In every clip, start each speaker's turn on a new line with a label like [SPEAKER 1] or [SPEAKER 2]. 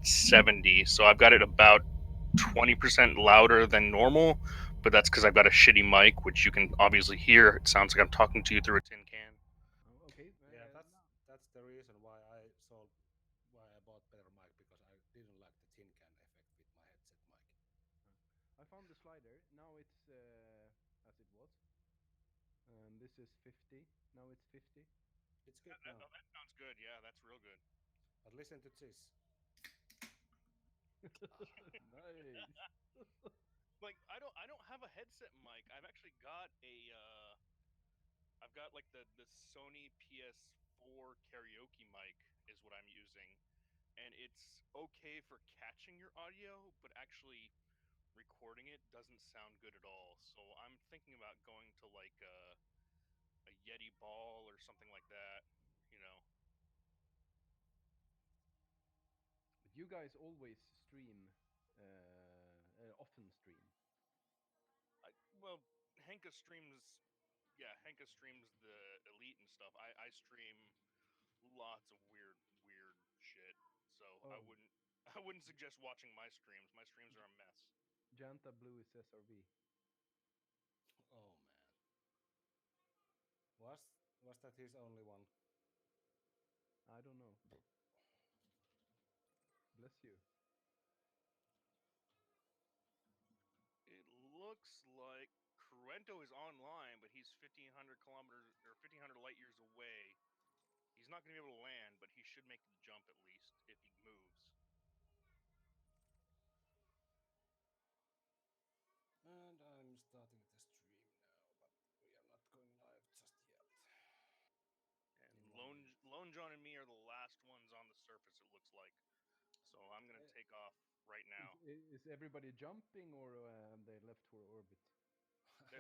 [SPEAKER 1] at 70, so I've got it about 20% louder than normal, but that's because I've got a shitty mic, which you can obviously hear. It sounds like I'm talking to you through a tin can.
[SPEAKER 2] Oh, okay.
[SPEAKER 3] Yeah, that's the reason why I bought better mic, because I didn't like the tin can effect with my headset mic.
[SPEAKER 2] I found the slider. Now it's as it was. This is 50. Now it's 50.
[SPEAKER 3] It's good now.
[SPEAKER 1] That sounds good. Yeah, that's real good.
[SPEAKER 3] But listen to this.
[SPEAKER 2] Nice.
[SPEAKER 1] Like I don't have a headset mic. I've actually got a I've got like the Sony PS4 karaoke mic is what I'm using, and it's okay for catching your audio, but actually recording it doesn't sound good at all. So I'm thinking about going to like a Yeti ball or something like that. You know,
[SPEAKER 2] But you guys always stream, often stream.
[SPEAKER 1] well, Henka streams. Yeah, Henka streams the Elite and stuff. I stream lots of weird shit. So I
[SPEAKER 2] Oh,
[SPEAKER 1] wouldn't I wouldn't suggest watching my streams. My streams are a mess.
[SPEAKER 2] Janta Blue is SRV.
[SPEAKER 3] Oh man, was was that his only one?
[SPEAKER 2] I don't know. Bless you.
[SPEAKER 1] It looks like Cruento is online, but he's 1,500 kilometers or 1,500 light years away. He's not going to be able to land, but he should make the jump at least if he moves.
[SPEAKER 3] And I'm starting the stream now, but we are not going live just yet.
[SPEAKER 1] And
[SPEAKER 3] In 1 minute.
[SPEAKER 1] Lone John and me are the last ones on the surface. It looks like. So I'm going to
[SPEAKER 3] Eh,
[SPEAKER 1] take off right now.
[SPEAKER 2] Is everybody jumping or have they left for orbit?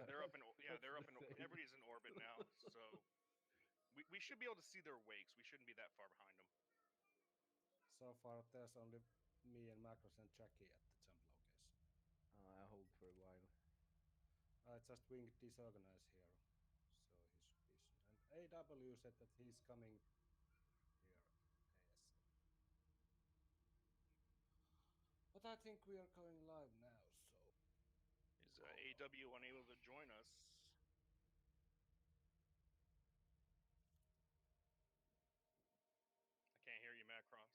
[SPEAKER 1] They're up in yeah
[SPEAKER 2] That's
[SPEAKER 1] they're
[SPEAKER 2] the
[SPEAKER 1] up in
[SPEAKER 2] thing.
[SPEAKER 1] everybody's in orbit now. So we should be able to see their wakes. We shouldn't be that far behind them.
[SPEAKER 3] So far, there's only me and Macros and Jackie at the jump location.
[SPEAKER 2] I hold for a while.
[SPEAKER 3] I just winged disorganized here, so he should be soon. And AW said that he's coming here ASAP. But I think we are going live now, so
[SPEAKER 1] Is
[SPEAKER 3] go live.
[SPEAKER 1] AW unable to join us? I can't hear you, Macross.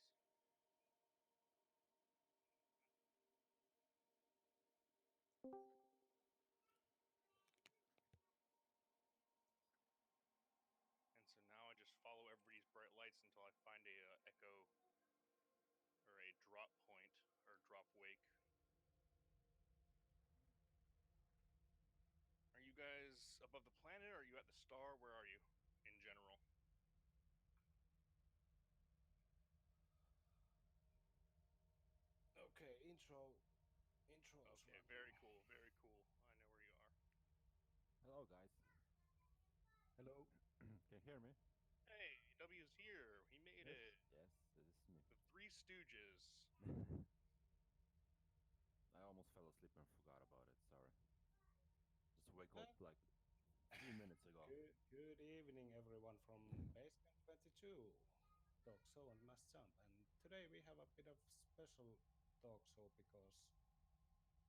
[SPEAKER 1] And so now I just follow everybody's bright lights until I find a echo or a drop point or drop wake. Are you guys above the planet? Or are you at the star? Where are you in general?
[SPEAKER 3] Okay, intro's
[SPEAKER 1] Okay,
[SPEAKER 3] running.
[SPEAKER 1] very cool, very cool. I know where you are.
[SPEAKER 4] Hello, guys.
[SPEAKER 2] Hello.
[SPEAKER 4] Can you hear me?
[SPEAKER 1] Hey, W's here. He made
[SPEAKER 2] Yes.
[SPEAKER 1] it.
[SPEAKER 4] Yes, it is me.
[SPEAKER 1] The Three Stooges.
[SPEAKER 4] I almost fell asleep and forgot about it. Sorry. Just wake up
[SPEAKER 3] Uh,
[SPEAKER 4] like 3 minutes ago.
[SPEAKER 3] good evening, everyone from Basecamp 22 talk show and mass jump. And today we have a bit of special talk show because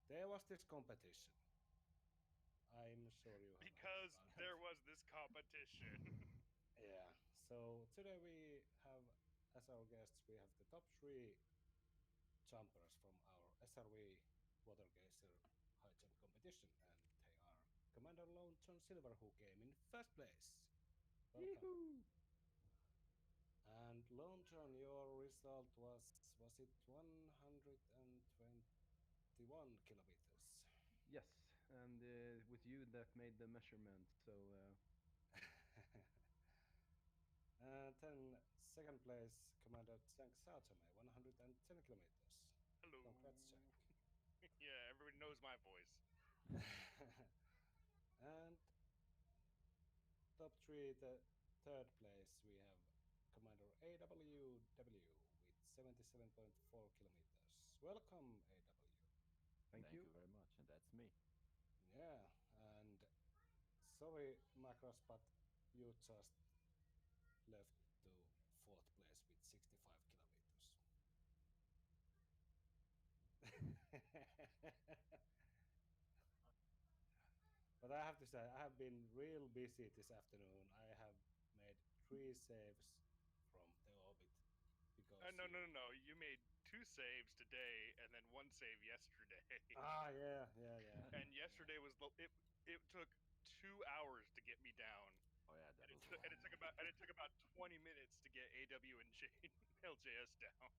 [SPEAKER 3] there was this competition. I'm sure you have heard
[SPEAKER 1] Because
[SPEAKER 3] about it.
[SPEAKER 1] there was this competition.
[SPEAKER 3] Yeah. So today we have, as our guests, we have the top three jumpers from our SRV water geyser high jump competition, and they are Commander LoneJohnSilver, who came in first place. Welcome.
[SPEAKER 2] Yee-hoo!
[SPEAKER 3] And Lone John, your result was it 121 kilometers?
[SPEAKER 2] Yes, and it was you that made the measurement. So
[SPEAKER 3] And then second place, Commander Chankk 110 kilometers.
[SPEAKER 1] Hello.
[SPEAKER 3] Congrats, Chankk.
[SPEAKER 1] Yeah, everybody knows my voice.
[SPEAKER 3] And top three, the third place, we have Commander AWW with 77.4 kilometers. Welcome, AW.
[SPEAKER 2] thank
[SPEAKER 4] Thank
[SPEAKER 2] you.
[SPEAKER 4] you very much, and that's me.
[SPEAKER 3] Yeah, and sorry, Macros, but you just left to fourth place with 65 kilometers. But I have to say, I have been real busy this afternoon. I have made 3 saves from the orbit because
[SPEAKER 1] No, no, no,
[SPEAKER 3] you.
[SPEAKER 1] no. You made 2 saves today, and then 1 save yesterday.
[SPEAKER 3] Yeah.
[SPEAKER 1] And yesterday was it took 2 hours to get me down,
[SPEAKER 4] Oh yeah, that
[SPEAKER 1] and
[SPEAKER 4] was
[SPEAKER 1] it took about 20 minutes to get AW and LJS down.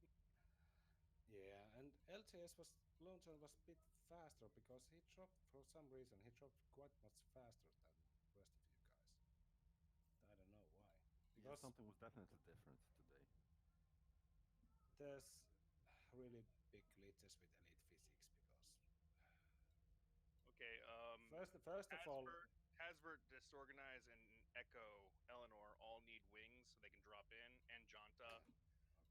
[SPEAKER 3] Yeah, and LJS was LoneJohn was a bit faster because he dropped for some reason. He dropped quite much faster than rest of you guys. I don't know why.
[SPEAKER 4] yeah.
[SPEAKER 3] Because
[SPEAKER 4] Something was definitely different today.
[SPEAKER 3] there's really big glitches with Elite Physics because
[SPEAKER 1] Okay,
[SPEAKER 3] first of all,
[SPEAKER 1] Tasvert, Disorganize, and Echo Eleanor all need wings so they can drop in, and Jonta.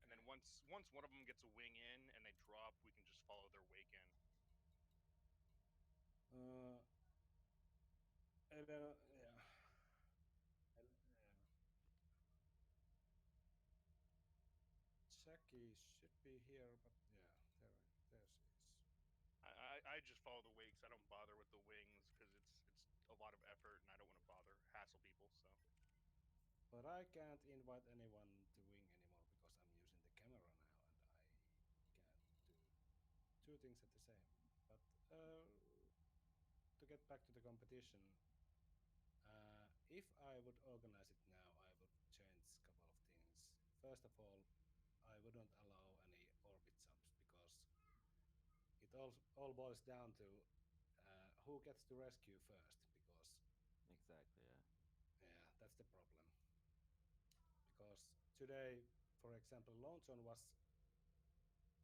[SPEAKER 1] And then
[SPEAKER 3] okay.
[SPEAKER 1] once one of them gets a wing in and they drop, we can just follow their wake in.
[SPEAKER 3] And then, yeah. Yeah. Jackie should be here, but yeah, there she is.
[SPEAKER 1] I just follow the wakes. I don't bother with the wings because it's a lot of effort and I don't want to bother hassle people. So
[SPEAKER 3] But I can't invite anyone to wing anymore because I'm using the camera now and I can't do 2 things at the same. But to get back to the competition, if I would organize it now, I would change a couple of things. First of all, I wouldn't allow any orbit jumps because it all boils down to who gets to rescue first. Because
[SPEAKER 4] Exactly. Yeah.
[SPEAKER 3] yeah, that's the problem. Because today, for example, LoneJohn was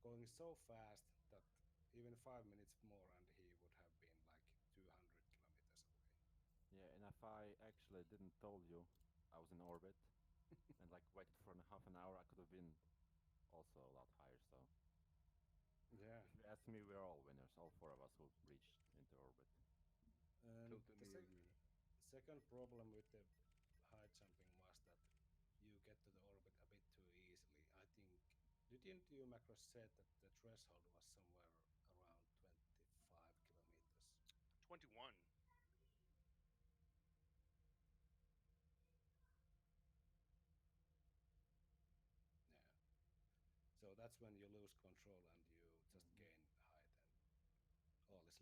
[SPEAKER 3] going so fast that even 5 minutes more and he would have been like 200 kilometers away.
[SPEAKER 4] Yeah. And if I actually didn't told you I was in orbit and like waited for half an hour, I could have been also a lot higher. So
[SPEAKER 3] Yeah,
[SPEAKER 4] if you ask me, we're all winners. All 4 of us who reached into orbit.
[SPEAKER 3] and the
[SPEAKER 2] Totally agree.
[SPEAKER 3] second problem with the high jumping was that you get to the orbit a bit too easily. I think, didn't you, Macros, said that the threshold was somewhere around 25 kilometers?
[SPEAKER 1] 21.
[SPEAKER 3] Yeah. So that's when you lose control and you just
[SPEAKER 4] Hmm.
[SPEAKER 3] gain height and all is lost.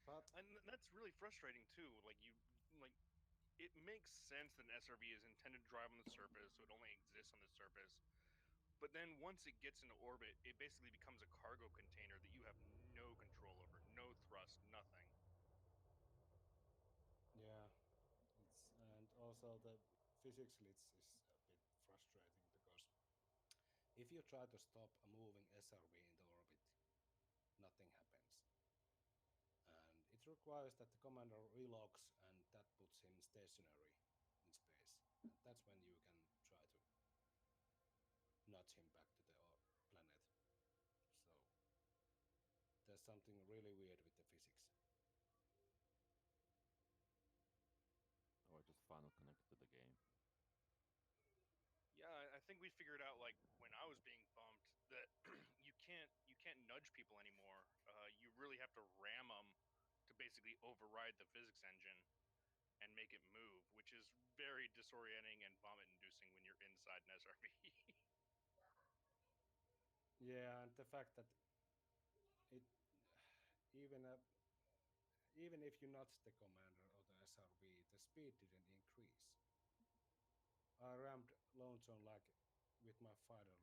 [SPEAKER 3] But
[SPEAKER 1] And that's really frustrating too. Like it makes sense that an SRV is intended to drive on the surface, so it only exists on the surface. But then once it gets into orbit, it basically becomes a cargo container that you have no control over, no thrust, nothing.
[SPEAKER 3] yeah, it's and also the physics glitch is a bit frustrating because if you try to stop a moving SRV in the orbit, nothing happens. And it requires that the commander relocks and that puts him stationary in space. And that's when you can try to nudge him back to the planet. So there's something really weird with the physics.
[SPEAKER 4] Or just final connected to the game.
[SPEAKER 1] Yeah, I think we figured out like when I was being bumped that you can't nudge people anymore. You really have to ram them to basically override the physics engine and make it move, which is very disorienting and vomit inducing when you're inside an SRV.
[SPEAKER 3] Yeah, and the fact that it even even if you nudge the commander or the SRV, the speed didn't increase. I rammed LoneJohn like with my fighter.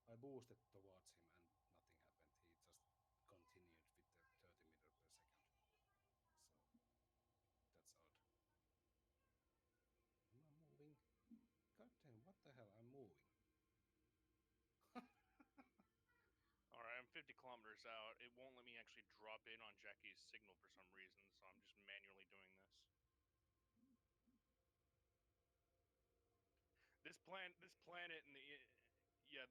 [SPEAKER 3] I boosted towards him and nothing happened. He just continued with the 30 meter per second. So that's odd. Am I moving? God damn, what the hell? I'm moving.
[SPEAKER 1] All right, I'm 50 kilometers out. It won't let me actually drop in on Jackie's signal for some reason, so I'm just manually doing this. This planet, and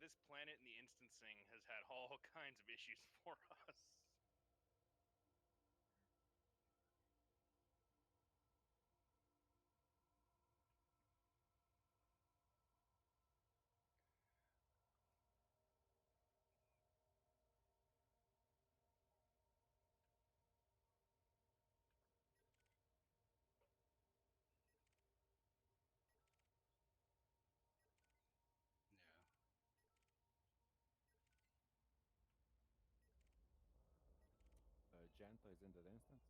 [SPEAKER 1] this planet and the instancing has had all kinds of issues for us.
[SPEAKER 4] Penta is in that instance.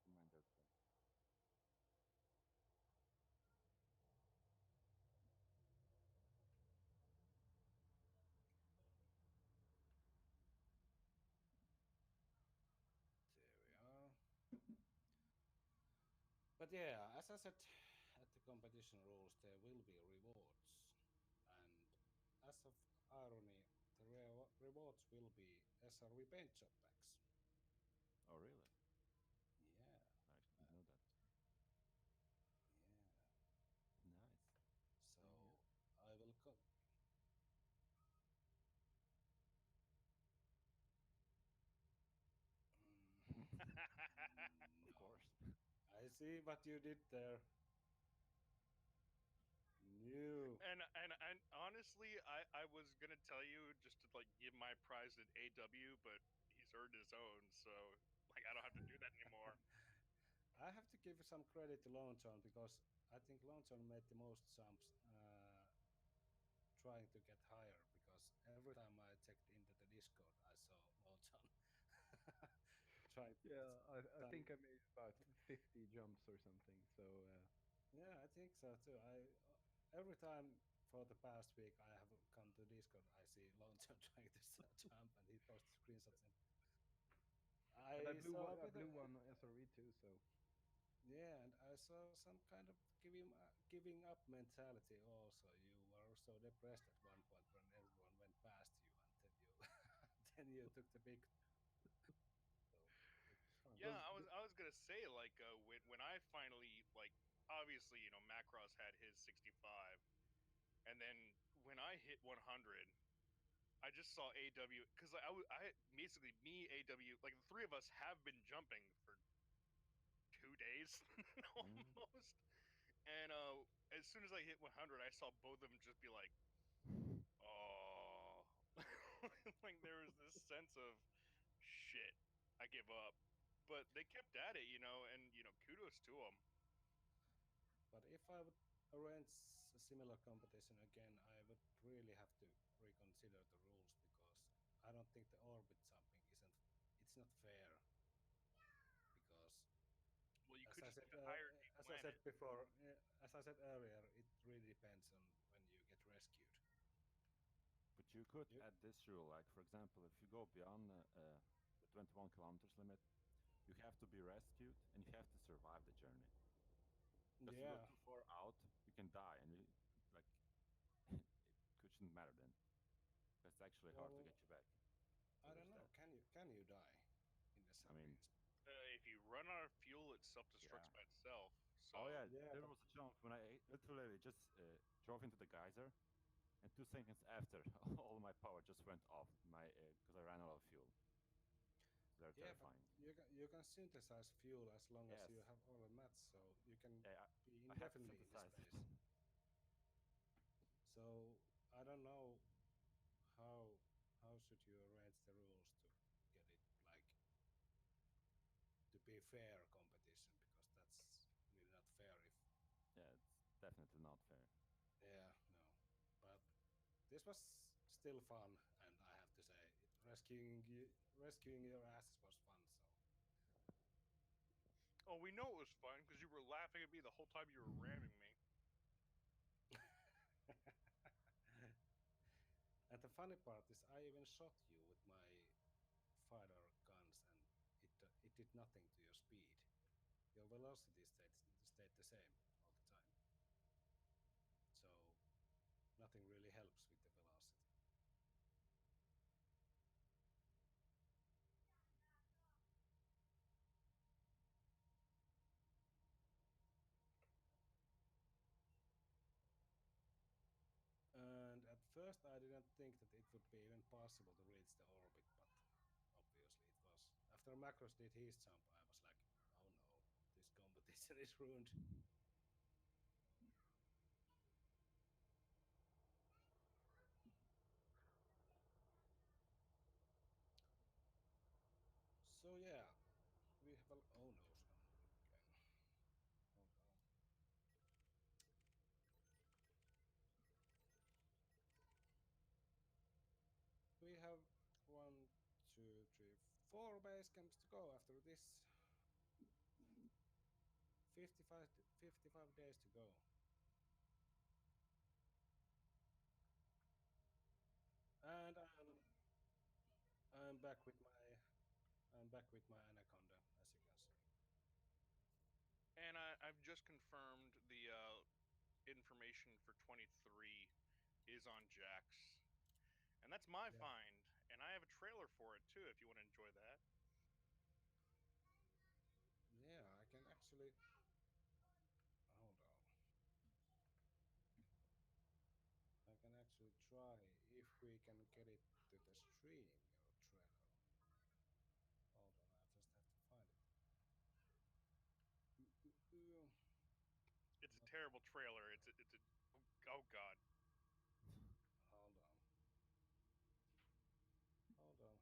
[SPEAKER 4] Reminder check.
[SPEAKER 3] There we are. But yeah, as I said, at the competition rules, there will be rewards. And as of irony, the rewards will be SRV paint job packs.
[SPEAKER 4] Oh, really?
[SPEAKER 3] Yeah,
[SPEAKER 4] I actually didn't know that.
[SPEAKER 3] yeah.
[SPEAKER 4] Nice.
[SPEAKER 3] So I will cut.
[SPEAKER 4] Of
[SPEAKER 3] No.
[SPEAKER 4] course.
[SPEAKER 3] I see what you did there. New.
[SPEAKER 1] And honestly, I was gonna tell you just to like give my prize at AW, but he's earned his own, so like I don't have to do that anymore.
[SPEAKER 3] I have to give some credit to LoneJohn because I think LoneJohn made the most jumps trying to get higher because every time I checked into the Discord, I saw LoneJohn trying to get
[SPEAKER 2] Yeah, I
[SPEAKER 3] some.
[SPEAKER 2] think I made about 50 jumps or something. So
[SPEAKER 3] Yeah, I think so too. I every time for the past week I have come to Discord, I see LoneJohn trying to jump, and he posts screenshots. And
[SPEAKER 2] and
[SPEAKER 3] I saw a
[SPEAKER 2] I
[SPEAKER 3] bit of
[SPEAKER 2] blew one SRE too. So
[SPEAKER 3] yeah, and I saw some kind of giving up mentality. Also, you were so depressed at one point when everyone went past you, and then you then you took the big. So it was fun.
[SPEAKER 1] Yeah, I was gonna say like when I finally like obviously Macross had his 65, and then when I hit 100, I just saw AW because I basically me AW like the three of us have been jumping for 2 days
[SPEAKER 4] Mm.
[SPEAKER 1] almost, and as soon as I hit 100, I saw both of them just be like, oh, like there was this sense of shit, I give up. But they kept at it, and kudos to them.
[SPEAKER 3] But if I would arrange a similar competition again, I would really have to reconsider the rules because I don't think the orbit jumping isn't. It's not fair because
[SPEAKER 1] Well, you
[SPEAKER 3] as
[SPEAKER 1] could
[SPEAKER 3] I
[SPEAKER 1] just
[SPEAKER 3] said,
[SPEAKER 1] pick a higher G
[SPEAKER 3] as I
[SPEAKER 1] planet.
[SPEAKER 3] said before, as I said earlier, it really depends on when you get rescued.
[SPEAKER 4] But you could
[SPEAKER 3] You,
[SPEAKER 4] add this rule, like for example, if you go beyond the 21 kilometers limit, you have to be rescued and you have to survive the journey. Because if you go
[SPEAKER 3] yeah,
[SPEAKER 4] too far out, you can die, and like it shouldn't matter then, because it's actually hard to
[SPEAKER 3] well,
[SPEAKER 4] get you back. So
[SPEAKER 3] I
[SPEAKER 4] there's
[SPEAKER 3] don't know.
[SPEAKER 4] that.
[SPEAKER 3] Can you die in the
[SPEAKER 4] I mean,
[SPEAKER 3] surveys?
[SPEAKER 1] If you run out of fuel, it self-destructs
[SPEAKER 4] yeah.
[SPEAKER 1] by itself. So
[SPEAKER 4] Oh yeah,
[SPEAKER 3] Yeah,
[SPEAKER 4] there
[SPEAKER 3] but
[SPEAKER 4] was a jump when I literally just drove into the geyser, and 2 seconds after, all my power just went off my because I ran out of fuel. So they're
[SPEAKER 3] yeah, but
[SPEAKER 4] terrifying.
[SPEAKER 3] you can synthesize fuel as long as you
[SPEAKER 4] Yes.
[SPEAKER 3] have all the mats, so you can
[SPEAKER 4] Yeah,
[SPEAKER 3] be
[SPEAKER 4] I had to
[SPEAKER 3] indefinitely in the
[SPEAKER 4] synthesize it.
[SPEAKER 3] space. So I don't know how how should you arrange the rules to get it like to be fair competition because that's really not fair if
[SPEAKER 4] Yeah, it's definitely not fair.
[SPEAKER 3] yeah no but this was still fun and I have to say rescuing your asses was fun so
[SPEAKER 1] oh, we know it was fun because you were laughing at me the whole time you were ramming me.
[SPEAKER 3] and the funny part is I even shot you with my fighter guns and it did nothing to your speed. Your velocity stayed the same all the time. So nothing really helps with the velocity. And at first I didn't think that it would be even possible to reach the orbit, but obviously it was. After Macros did his jump, I was like, oh no, this competition is ruined. So yeah, we have a oh no again. Hold on. We have base camps to go after this? 55 days to go. And I'm back with my anaconda, as you can see.
[SPEAKER 1] And I've just confirmed the information for 23 is on Jack's. And that's my
[SPEAKER 3] Yeah.
[SPEAKER 1] find. And I have a trailer for it too, if you want to enjoy that.
[SPEAKER 3] Yeah, I can actually hold on. I can actually try if we can get it to the stream, your trailer. Hold on, I just have to find it.
[SPEAKER 1] It's a terrible trailer. It's a oh god.
[SPEAKER 3] Hold on. Hold on.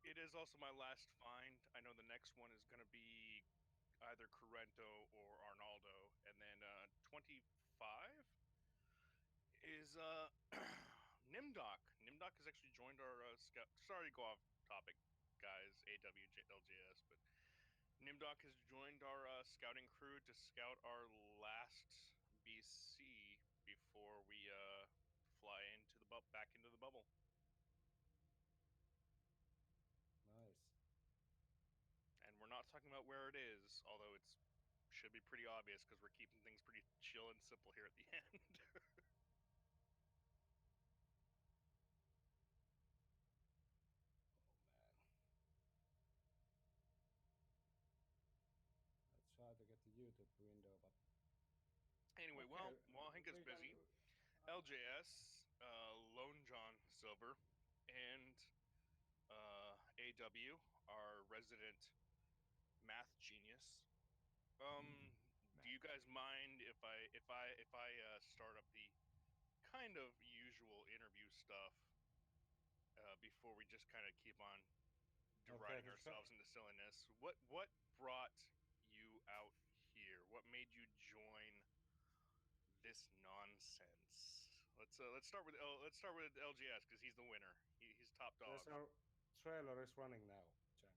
[SPEAKER 1] It is also my last find. I know the next one is going to be either Corrento or Arnaldo, and then 25 is Nimdoc. Nimdoc has actually joined our scout. Sorry to go off topic, guys. AWLJS, but Nimdoc has joined our scouting crew to scout our last BC before we fly into the back into the bubble.
[SPEAKER 3] Nice.
[SPEAKER 1] And we're not talking about where it is, although it's should be pretty obvious because we're keeping things pretty chill and simple here at the end.
[SPEAKER 3] Oh man. I tried to get the YouTube window, but
[SPEAKER 1] Anyway,
[SPEAKER 3] okay,
[SPEAKER 1] while Henkka's
[SPEAKER 3] we can.
[SPEAKER 1] busy, LJS, LoneJohnSilver, and AW, our resident math genius. Do you guys mind if I start up the kind of usual interview stuff before we just kind of keep on
[SPEAKER 3] Okay,
[SPEAKER 1] deriding ourselves into silliness? What brought you out here? What made you join this nonsense? Let's start with LGS because he's the winner. He's top dog.
[SPEAKER 3] There's our trailer is running now, Chankk.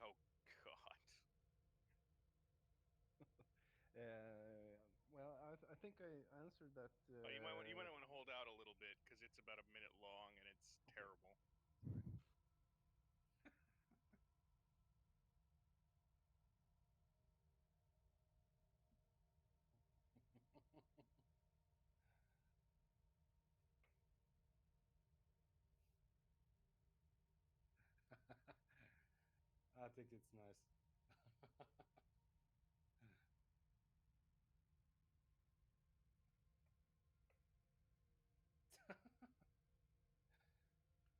[SPEAKER 1] Oh God.
[SPEAKER 2] Well, I think I answered that.
[SPEAKER 1] Oh, you might want to hold out a little bit because it's about a minute long and it's
[SPEAKER 2] Okay.
[SPEAKER 1] terrible.
[SPEAKER 2] Sorry.
[SPEAKER 3] I think it's nice.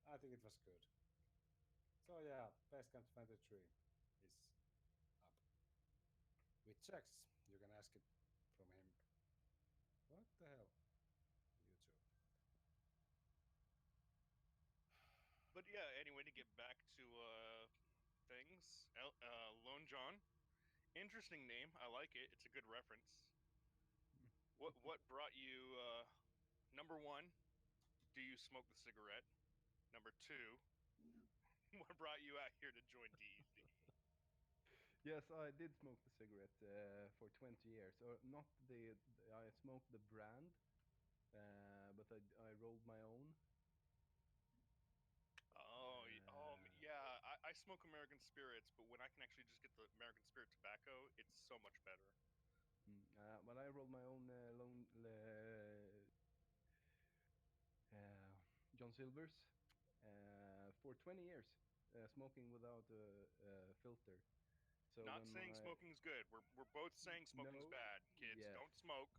[SPEAKER 3] I think it was good. So yeah, Basecamp 23 is up. With checks, you can ask it from him. What the hell? YouTube.
[SPEAKER 1] But yeah, anyway, to get back to things, Lone John, interesting name. I like it. It's a good reference. What brought you? Number one, do you smoke the cigarette? Number two, what brought you out here to join DEC?
[SPEAKER 2] Yes, I did smoke the cigarette for 20 years. Or not I smoked the brand, but I rolled my own.
[SPEAKER 1] Oh, yeah. I smoke American Spirits, but when I can actually just get the American Spirit tobacco, it's so much better.
[SPEAKER 2] But I rolled my own John Silvers for 20 years, smoking without a filter. So
[SPEAKER 1] Not
[SPEAKER 2] when
[SPEAKER 1] saying
[SPEAKER 2] my
[SPEAKER 1] smoking's good. We're both saying smoking's
[SPEAKER 2] no,
[SPEAKER 1] bad. Kids,
[SPEAKER 2] yes.
[SPEAKER 1] don't smoke.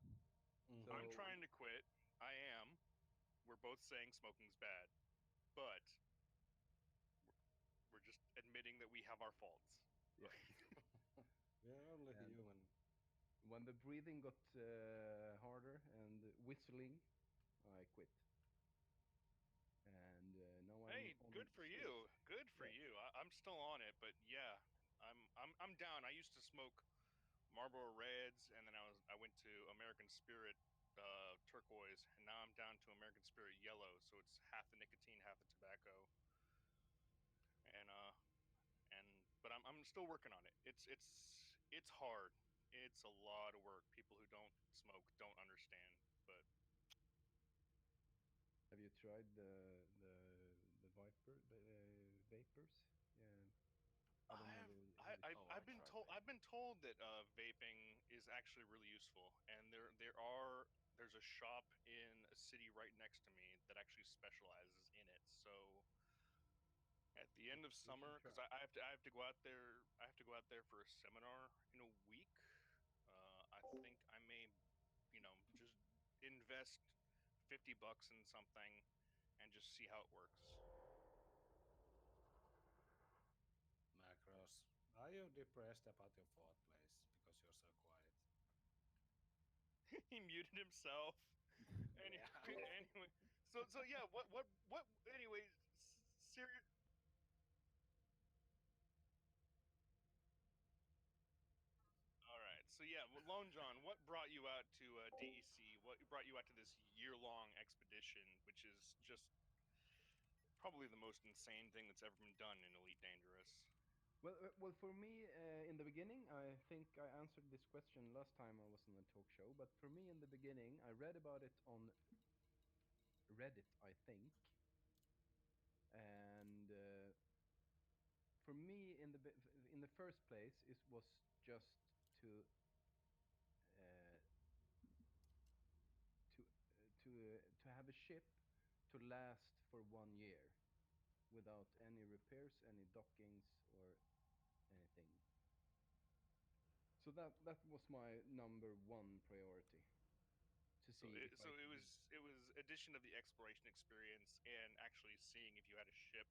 [SPEAKER 3] Mm-hmm.
[SPEAKER 1] I'm
[SPEAKER 2] So
[SPEAKER 1] trying to quit. I am. We're both saying smoking's bad, but we're just admitting that we have our faults.
[SPEAKER 2] yeah,
[SPEAKER 3] We are only
[SPEAKER 2] and
[SPEAKER 3] human.
[SPEAKER 2] when the breathing got harder and whistling, I quit. And now I'm
[SPEAKER 1] Hey,
[SPEAKER 2] on
[SPEAKER 1] good for
[SPEAKER 2] snus.
[SPEAKER 1] you. Good for
[SPEAKER 2] Yes.
[SPEAKER 1] you. I'm still on it, but yeah, I'm down. I used to smoke Marlboro Reds, and then I went to American Spirit turquoise, and now I'm down to American Spirit yellow. So it's half the nicotine, half the tobacco, and but I'm still working on it. It's hard. It's a lot of work. People who don't smoke don't understand, but
[SPEAKER 2] Have you tried the vapors? Yeah, I don't know
[SPEAKER 1] I've been
[SPEAKER 4] tried
[SPEAKER 1] told
[SPEAKER 4] vaping.
[SPEAKER 1] that vaping is actually really useful, and there's a shop in a city right next to me that actually specializes in it. So at the end of
[SPEAKER 2] you should
[SPEAKER 1] summer,
[SPEAKER 2] try.
[SPEAKER 1] because I have to go out there, for a seminar in a week. I think I may, just invest $50 in something and just see how it works.
[SPEAKER 3] Macros, are you depressed about your fourth place because you're so quiet?
[SPEAKER 1] He muted himself. Any,
[SPEAKER 3] Yeah.
[SPEAKER 1] anyway, so yeah, what? Anyways, serious. All right, so yeah, Lone John, what brought you out to DEC? What brought you out to this year-long expedition, which is just probably the most insane thing that's ever been done in Elite Dangerous?
[SPEAKER 2] Well, for me, in the beginning, I think I answered this question last time I was on the talk show. But for me, in the beginning, I read about it on Reddit, I think, and for me, in the first place, it was just to uh, to have a ship to last for 1 year without any repairs, any dockings, or anything. So that was my number one priority, to
[SPEAKER 1] So
[SPEAKER 2] see if I
[SPEAKER 1] it
[SPEAKER 2] could.
[SPEAKER 1] was addition of the exploration experience and actually seeing if you had a ship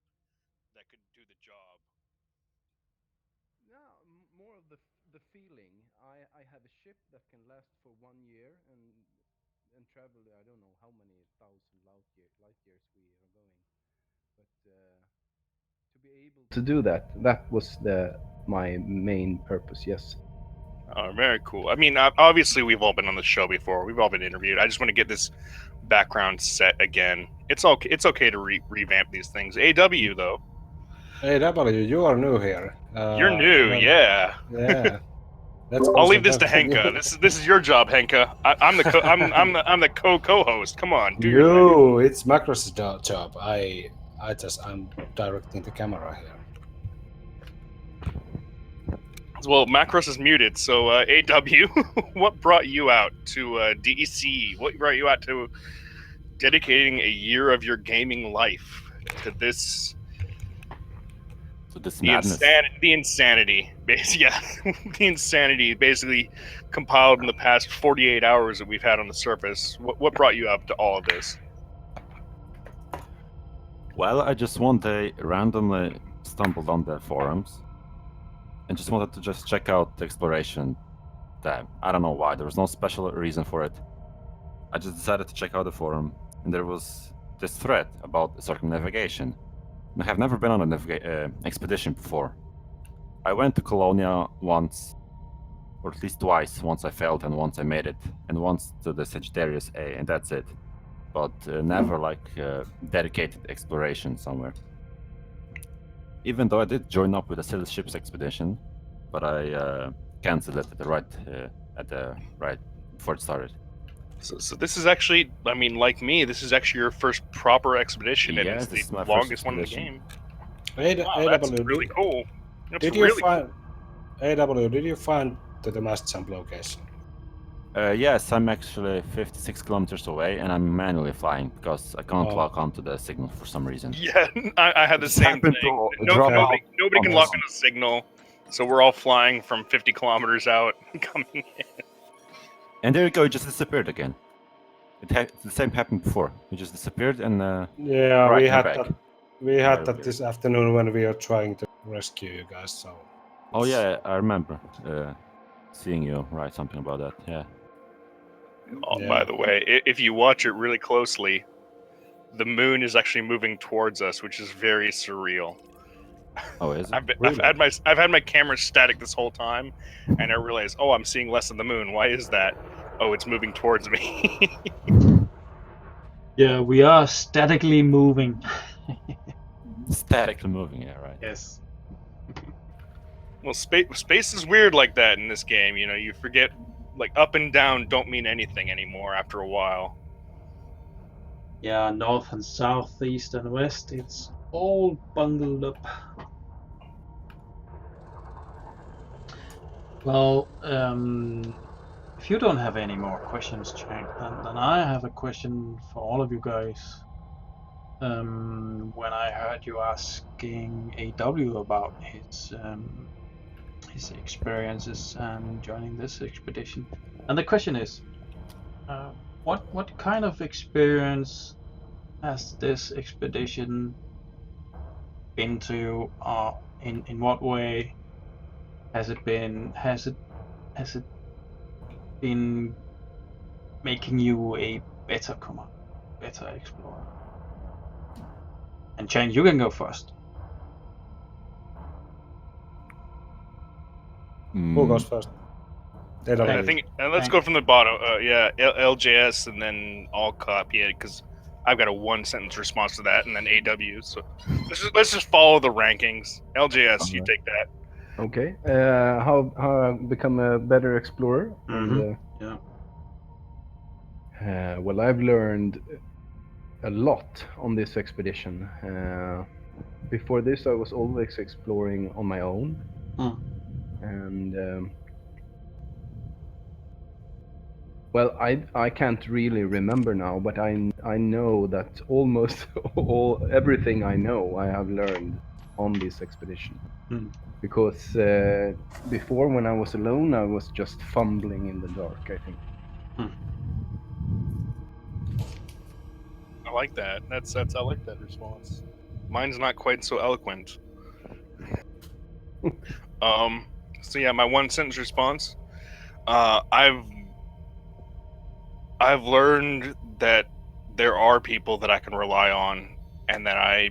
[SPEAKER 1] that could do the job.
[SPEAKER 2] No, more of the feeling. I have a ship that can last for 1 year and travel. I don't know how many thousand light years we are going, but to be able to do that, that was the my main purpose. Yes.
[SPEAKER 1] Oh, very cool. I mean, obviously, we've all been on the show before. We've all been interviewed. I just want to get this background set again. It's okay. It's okay to revamp these things. AW though,
[SPEAKER 3] Hey W, you are new here.
[SPEAKER 1] you're new.
[SPEAKER 3] Well,
[SPEAKER 1] Yeah,
[SPEAKER 3] yeah, let's
[SPEAKER 1] I'll
[SPEAKER 3] go
[SPEAKER 1] leave
[SPEAKER 3] some
[SPEAKER 1] this to
[SPEAKER 3] time with
[SPEAKER 1] Henka.
[SPEAKER 3] you.
[SPEAKER 1] This is your job, Henka. I'm the I'm the co-host. Come on, do your thing.
[SPEAKER 3] No, it's Macros' job. I'm directing the camera here.
[SPEAKER 1] Well, Macros is muted, so AW, what brought you out to DEC? What brought you out to dedicating a year of your gaming life to this
[SPEAKER 4] So this madness.
[SPEAKER 1] the insanity, yeah, the insanity basically compiled in the past 48 hours that we've had on the surface. What brought you up to all of this?
[SPEAKER 4] Well, I just one day randomly stumbled on the forums and just wanted to just check out the exploration tab. I don't know why. There was no special reason for it. I just decided to check out the forum, and there was this thread about circumnavigation. I have never been on an expedition before. I went to Colonia once, or at least twice. Once I failed, and once I made it, and once to the Sagittarius A, and that's it. But never like dedicated exploration somewhere. Even though I did join up with a Silly Ships expedition, but I canceled it at the right before it started.
[SPEAKER 1] So this is actually, I mean, like me, this is actually your first proper expedition, and it's
[SPEAKER 4] Yes,
[SPEAKER 1] the
[SPEAKER 4] this is my first
[SPEAKER 1] longest one in the
[SPEAKER 4] expedition.
[SPEAKER 1] game. Wow, that's
[SPEAKER 3] AW,
[SPEAKER 1] really cool. That's
[SPEAKER 3] did you
[SPEAKER 1] really
[SPEAKER 3] find AW? Did you find the mast jump location?
[SPEAKER 4] Yes, I'm actually 56 kilometers away, and I'm manually flying because I can't
[SPEAKER 3] Oh,
[SPEAKER 4] lock onto the signal for some reason.
[SPEAKER 1] Yeah, I had
[SPEAKER 4] I
[SPEAKER 1] the
[SPEAKER 4] just
[SPEAKER 1] same
[SPEAKER 4] happened
[SPEAKER 1] thing.
[SPEAKER 4] to
[SPEAKER 1] No,
[SPEAKER 4] drop
[SPEAKER 3] okay.
[SPEAKER 4] out
[SPEAKER 1] nobody
[SPEAKER 4] on
[SPEAKER 1] can
[SPEAKER 4] the
[SPEAKER 1] lock
[SPEAKER 3] Yes.
[SPEAKER 1] on
[SPEAKER 4] ground.
[SPEAKER 1] a signal, so we're all flying from 50 kilometers out, coming in.
[SPEAKER 4] And there you go, it just disappeared again. The same happened before. It just disappeared, and
[SPEAKER 3] Yeah,
[SPEAKER 4] right, you're back.
[SPEAKER 3] We
[SPEAKER 4] You
[SPEAKER 3] had
[SPEAKER 4] got
[SPEAKER 3] that
[SPEAKER 4] appeared.
[SPEAKER 3] this afternoon when we were trying to rescue you guys. So.
[SPEAKER 4] Oh
[SPEAKER 3] it's-
[SPEAKER 4] yeah, I remember seeing you write something about that. Yeah.
[SPEAKER 1] Oh, by
[SPEAKER 3] Yeah.
[SPEAKER 1] the way, if you watch it really closely, the moon is actually moving towards us, which is very surreal.
[SPEAKER 4] Oh, is it?
[SPEAKER 1] I've had my camera static this whole time, and I realized, oh, I'm seeing less of the moon. Why is that? Oh, it's moving towards me.
[SPEAKER 5] Yeah, we are statically moving.
[SPEAKER 4] Statically moving, yeah, right.
[SPEAKER 5] Yes.
[SPEAKER 1] Well, space is weird like that in this game. You know, you forget, like, up and down don't mean anything anymore after a while.
[SPEAKER 5] Yeah, north and south, east and west, it's all bundled up. Well, if you don't have any more questions, Chankk, then I have a question for all of you guys. When I heard you asking AW about his experiences and joining this expedition, and the question is, what kind of experience has this expedition been to you? In what way has it been making you a better commander, better explorer? And Chankk, you can go first.
[SPEAKER 3] Who goes first?
[SPEAKER 1] And I think, and let's go from the bottom. LJS, and then I'll copy it because I've got a 1-sentence response to that, and then AW. So let's just follow the rankings. LJS, you take that.
[SPEAKER 2] Okay. How I become a better explorer?
[SPEAKER 5] Mm-hmm.
[SPEAKER 2] And, well, I've learned a lot on this expedition. Before this, I was always exploring on my own, and well, I can't really remember now, but I know that almost everything I know I have learned on this expedition. Because before, when I was alone, I was just fumbling in the dark, I think.
[SPEAKER 1] I like that. I like that response. Mine's not quite so eloquent. So yeah, my 1-sentence response. I've learned that there are people that I can rely on, and that I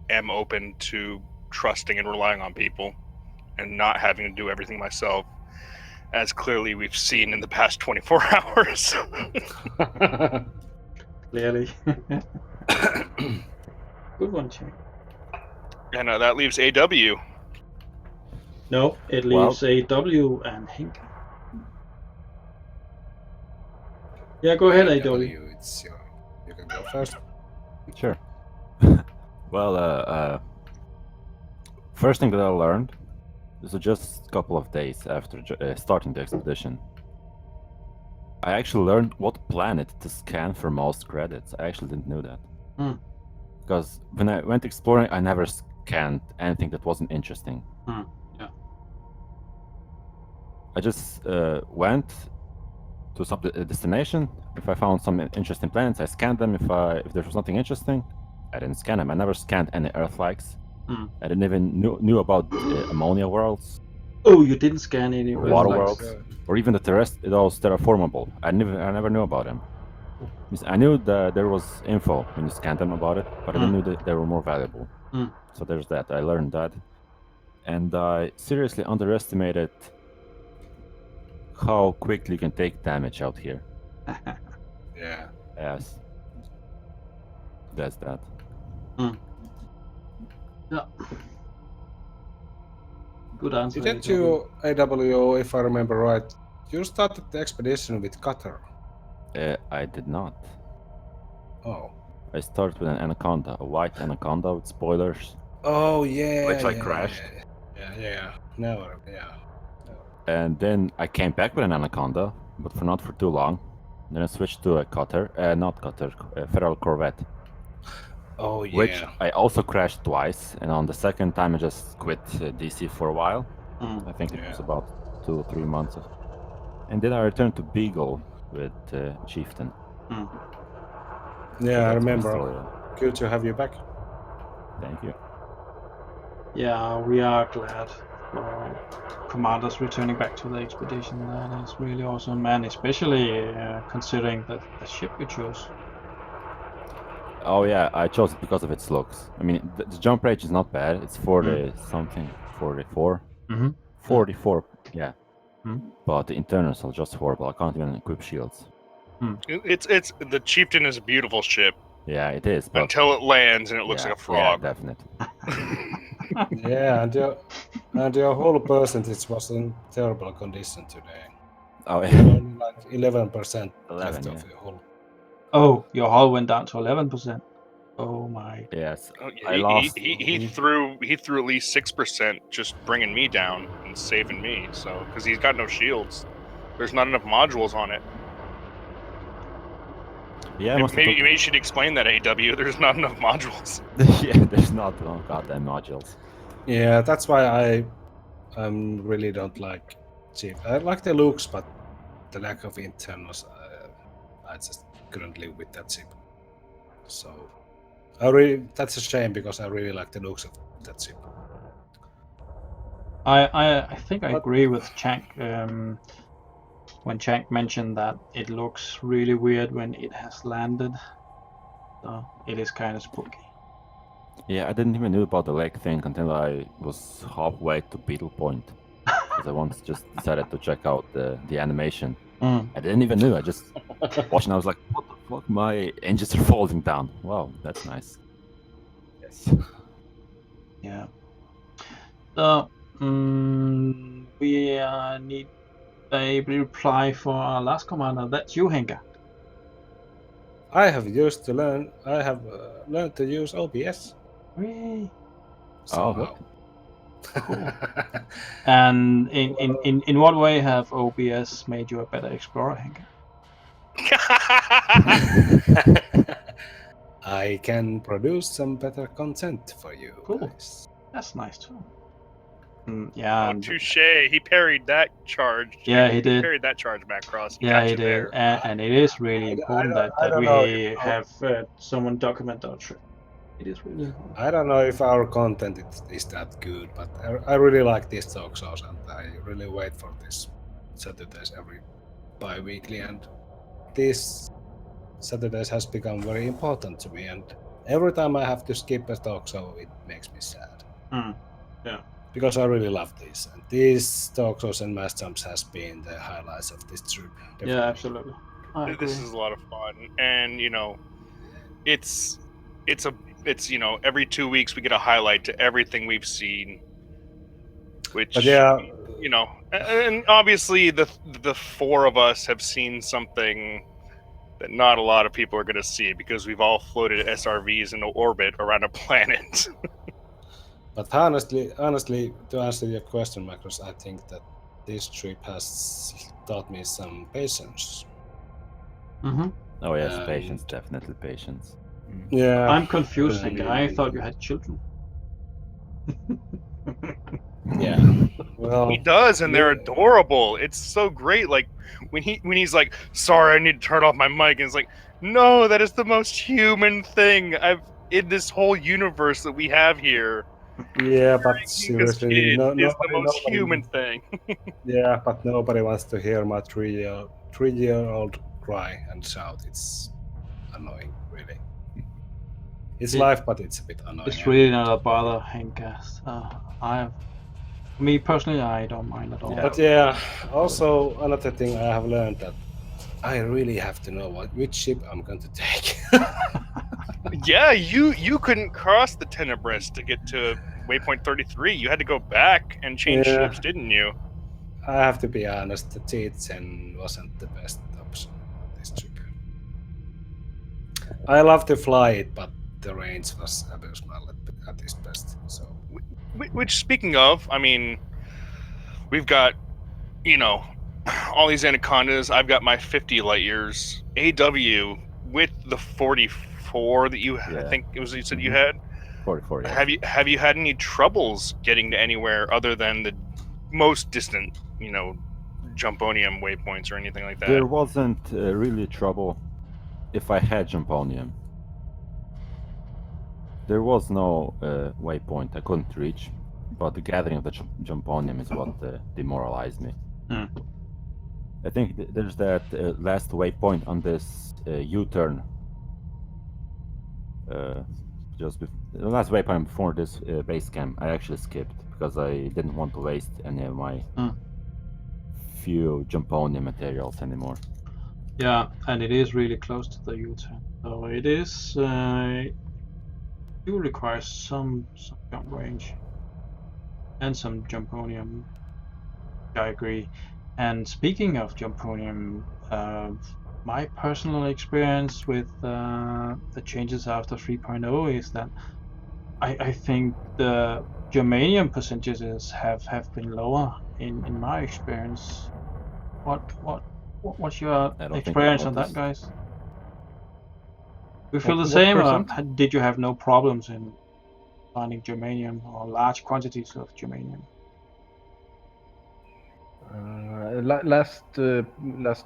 [SPEAKER 1] am open to trusting and relying on people, and not having to do everything myself, as clearly we've seen in the past 24 hours.
[SPEAKER 5] Clearly. Good one, Chankk.
[SPEAKER 1] And that leaves AW.
[SPEAKER 5] No, it leaves AW and Henkka. Yeah, go ahead, AW.
[SPEAKER 3] It's you can go first.
[SPEAKER 4] Sure. Well, first thing that I learned is just a couple of days after starting the expedition. I actually learned what planet to scan for most credits. I actually didn't know that. Because when I went exploring, I never scanned anything that wasn't interesting.
[SPEAKER 5] Yeah.
[SPEAKER 4] I just went to some destination. If I found some interesting planets, I scanned them. If there was nothing interesting, I didn't scan them. I never scanned any Earth-likes. I didn't even knew about ammonia worlds.
[SPEAKER 5] Oh, you didn't scan any
[SPEAKER 4] water worlds, or even those terraformable. I never knew about them. I knew that there was info when you scanned them about it, but I didn't know that they were more valuable. So there's that. I learned that, and I seriously underestimated how quickly you can take damage out here.
[SPEAKER 3] Yeah.
[SPEAKER 4] Yes. That's that.
[SPEAKER 5] Yeah. Good answer.
[SPEAKER 3] Didn't you, AW, if I remember right, you started the expedition with cutter?
[SPEAKER 4] I did not.
[SPEAKER 3] Oh.
[SPEAKER 4] I started with an anaconda, a white anaconda with spoilers.
[SPEAKER 3] Oh yeah.
[SPEAKER 4] Which I crashed.
[SPEAKER 3] Yeah. Never. Yeah.
[SPEAKER 4] And then I came back with an anaconda, but not for too long. Then I switched to a cutter, a Federal Corvette.
[SPEAKER 3] Oh yeah.
[SPEAKER 4] Which I also crashed twice, and on the second time I just quit DC for a while. I think it was about 2 or 3 months. And then I returned to Beagle with Chieftain.
[SPEAKER 3] Yeah, I remember. Good to have you back.
[SPEAKER 4] Thank you.
[SPEAKER 5] Yeah, we are glad for commanders returning back to the expedition. That is really awesome, and especially considering the ship you chose.
[SPEAKER 4] Oh yeah, I chose it because of its looks. I mean, the jump range is not bad. It's 40 something, 44.
[SPEAKER 5] Mm-hmm.
[SPEAKER 4] 44, yeah.
[SPEAKER 5] Mm.
[SPEAKER 4] But the internals are just horrible. I can't even equip shields.
[SPEAKER 1] It's the Chieftain is a beautiful ship
[SPEAKER 4] Yeah, it is, but
[SPEAKER 1] until it lands and it looks
[SPEAKER 4] yeah,
[SPEAKER 1] like a frog.
[SPEAKER 4] Yeah, definitely.
[SPEAKER 3] Yeah, and your whole percentage was in terrible condition today.
[SPEAKER 4] Oh,
[SPEAKER 3] You had only like 11%
[SPEAKER 4] 11,
[SPEAKER 3] left
[SPEAKER 4] yeah.
[SPEAKER 3] of your whole.
[SPEAKER 5] Oh, your hull went down to 11%. Oh my.
[SPEAKER 4] Yes,
[SPEAKER 1] Oh, yeah,
[SPEAKER 4] I lost.
[SPEAKER 1] he threw at least 6% just bringing me down and saving me. So because he's got no shields, there's not enough modules on it.
[SPEAKER 4] Yeah, I must have
[SPEAKER 1] Maybe you should explain that, AW. There's not enough modules.
[SPEAKER 4] yeah, there's not goddamn modules.
[SPEAKER 3] Yeah, that's why I really don't like Chief. I like the looks, but the lack of internals, I just couldn't live with that ship. So that's a shame because I really like the looks of that ship.
[SPEAKER 5] I think I agree with Chankk when Chankk mentioned that it looks really weird when it has landed. So it is kind of spooky.
[SPEAKER 4] Yeah, I didn't even know about the leg thing until I was halfway to Beetle Point. Because I once just decided to check out the animation. I didn't even know. I just watched and I was like, what the fuck? My engines are falling down. Wow, that's nice. Yes.
[SPEAKER 5] Yeah. So we need a reply for our last commander. That's you, Henkka.
[SPEAKER 3] I have learned to use OBS.
[SPEAKER 5] Hooray.
[SPEAKER 3] Somehow.
[SPEAKER 5] Cool. And in what way have OBS made you a better explorer, Henkka?
[SPEAKER 3] I can produce some better content for you guys.
[SPEAKER 5] That's nice too. Yeah.
[SPEAKER 1] Oh, touche. He parried that charge.
[SPEAKER 5] Yeah, he did.
[SPEAKER 1] Parried that charge back cross.
[SPEAKER 5] Yeah, he did. And it is really important that we have someone document our trip. It is really important.
[SPEAKER 3] I don't know if our content is that good, but I really like these talk shows and I really wait for this Saturdays every bi-weekly, and these Saturdays has become very important to me, and every time I have to skip a talk show it makes me sad.
[SPEAKER 5] Yeah.
[SPEAKER 3] Because I really love these, and these talk shows and mass jumps has been the highlights of this trip. Definitely.
[SPEAKER 5] Yeah, absolutely.
[SPEAKER 1] This is a lot of fun, and it's every 2 weeks we get a highlight to everything we've seen, which and obviously the four of us have seen something that not a lot of people are going to see because we've all floated SRVs into orbit around a planet.
[SPEAKER 3] But honestly, to answer your question, Macros, I think that this trip has taught me some patience.
[SPEAKER 4] Oh yes, patience, definitely patience.
[SPEAKER 3] Yeah.
[SPEAKER 5] I'm confused, Henkka. I thought you had children.
[SPEAKER 3] Yeah. Well,
[SPEAKER 1] he does, and they're adorable. It's so great. Like when he's like, "Sorry, I need to turn off my mic," and it's like, "No, that is the most human thing in this whole universe that we have here."
[SPEAKER 3] Yeah, but seriously,
[SPEAKER 1] is the most human thing.
[SPEAKER 3] Yeah, but nobody wants to hear my three-year-old cry and shout. It's annoying, really. It's life, but it's a bit annoying.
[SPEAKER 5] It's really not a bother, Henkka. Me personally, I don't mind at all.
[SPEAKER 3] But yeah, also another thing I have learned that I really have to know which ship I'm going to take.
[SPEAKER 1] Yeah, you couldn't cross the Tenebris to get to waypoint 33. You had to go back and change ships, didn't you?
[SPEAKER 3] I have to be honest, the T10 wasn't the best option this trip. I love to fly it, but the range was abysmal at its best. So,
[SPEAKER 1] which speaking of, I mean, we've got all these anacondas. I've got my 50 light years. AW with the 44 that I think it was you said you had.
[SPEAKER 4] 44. Yes.
[SPEAKER 1] Have you had any troubles getting to anywhere other than the most distant, Jumponium waypoints or anything like that?
[SPEAKER 4] There wasn't really trouble if I had Jumponium. There was no waypoint I couldn't reach, but the gathering of the Jumponium is what demoralized me. I think there's that last waypoint on this U-turn just the last waypoint before this base camp, I actually skipped because I didn't want to waste any of my few Jumponium materials anymore.
[SPEAKER 5] Yeah, and it is really close to the U-turn, so it is do require some jump range and some Jumponium. I agree. And speaking of Jumponium, my personal experience with the changes after 3.0 is that I think the germanium percentages have been lower in my experience. What's your
[SPEAKER 4] I don't think I
[SPEAKER 5] experience on that,
[SPEAKER 4] noticed.
[SPEAKER 5] guys? You feel the
[SPEAKER 2] What
[SPEAKER 5] same, or
[SPEAKER 2] percent?
[SPEAKER 5] did you have no problems in finding germanium or large quantities of germanium?
[SPEAKER 2] Last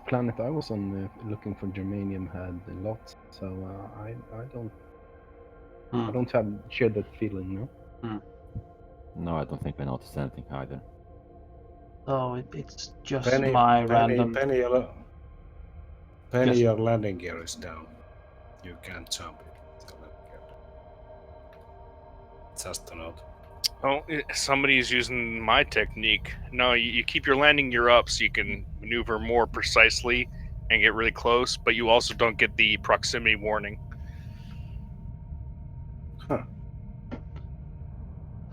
[SPEAKER 2] planet I was on looking for germanium had lots, so I don't share that feeling. No.
[SPEAKER 4] No, I don't think I noticed anything either.
[SPEAKER 5] So it's just my random.
[SPEAKER 3] Penny,
[SPEAKER 5] Yes.
[SPEAKER 3] your landing gear is down. You can't jump it. The landing gear. Just a note.
[SPEAKER 1] Oh, somebody's using my technique. No, you keep your landing gear up so you can maneuver more precisely and get really close, but you also don't get the proximity warning.
[SPEAKER 3] Huh.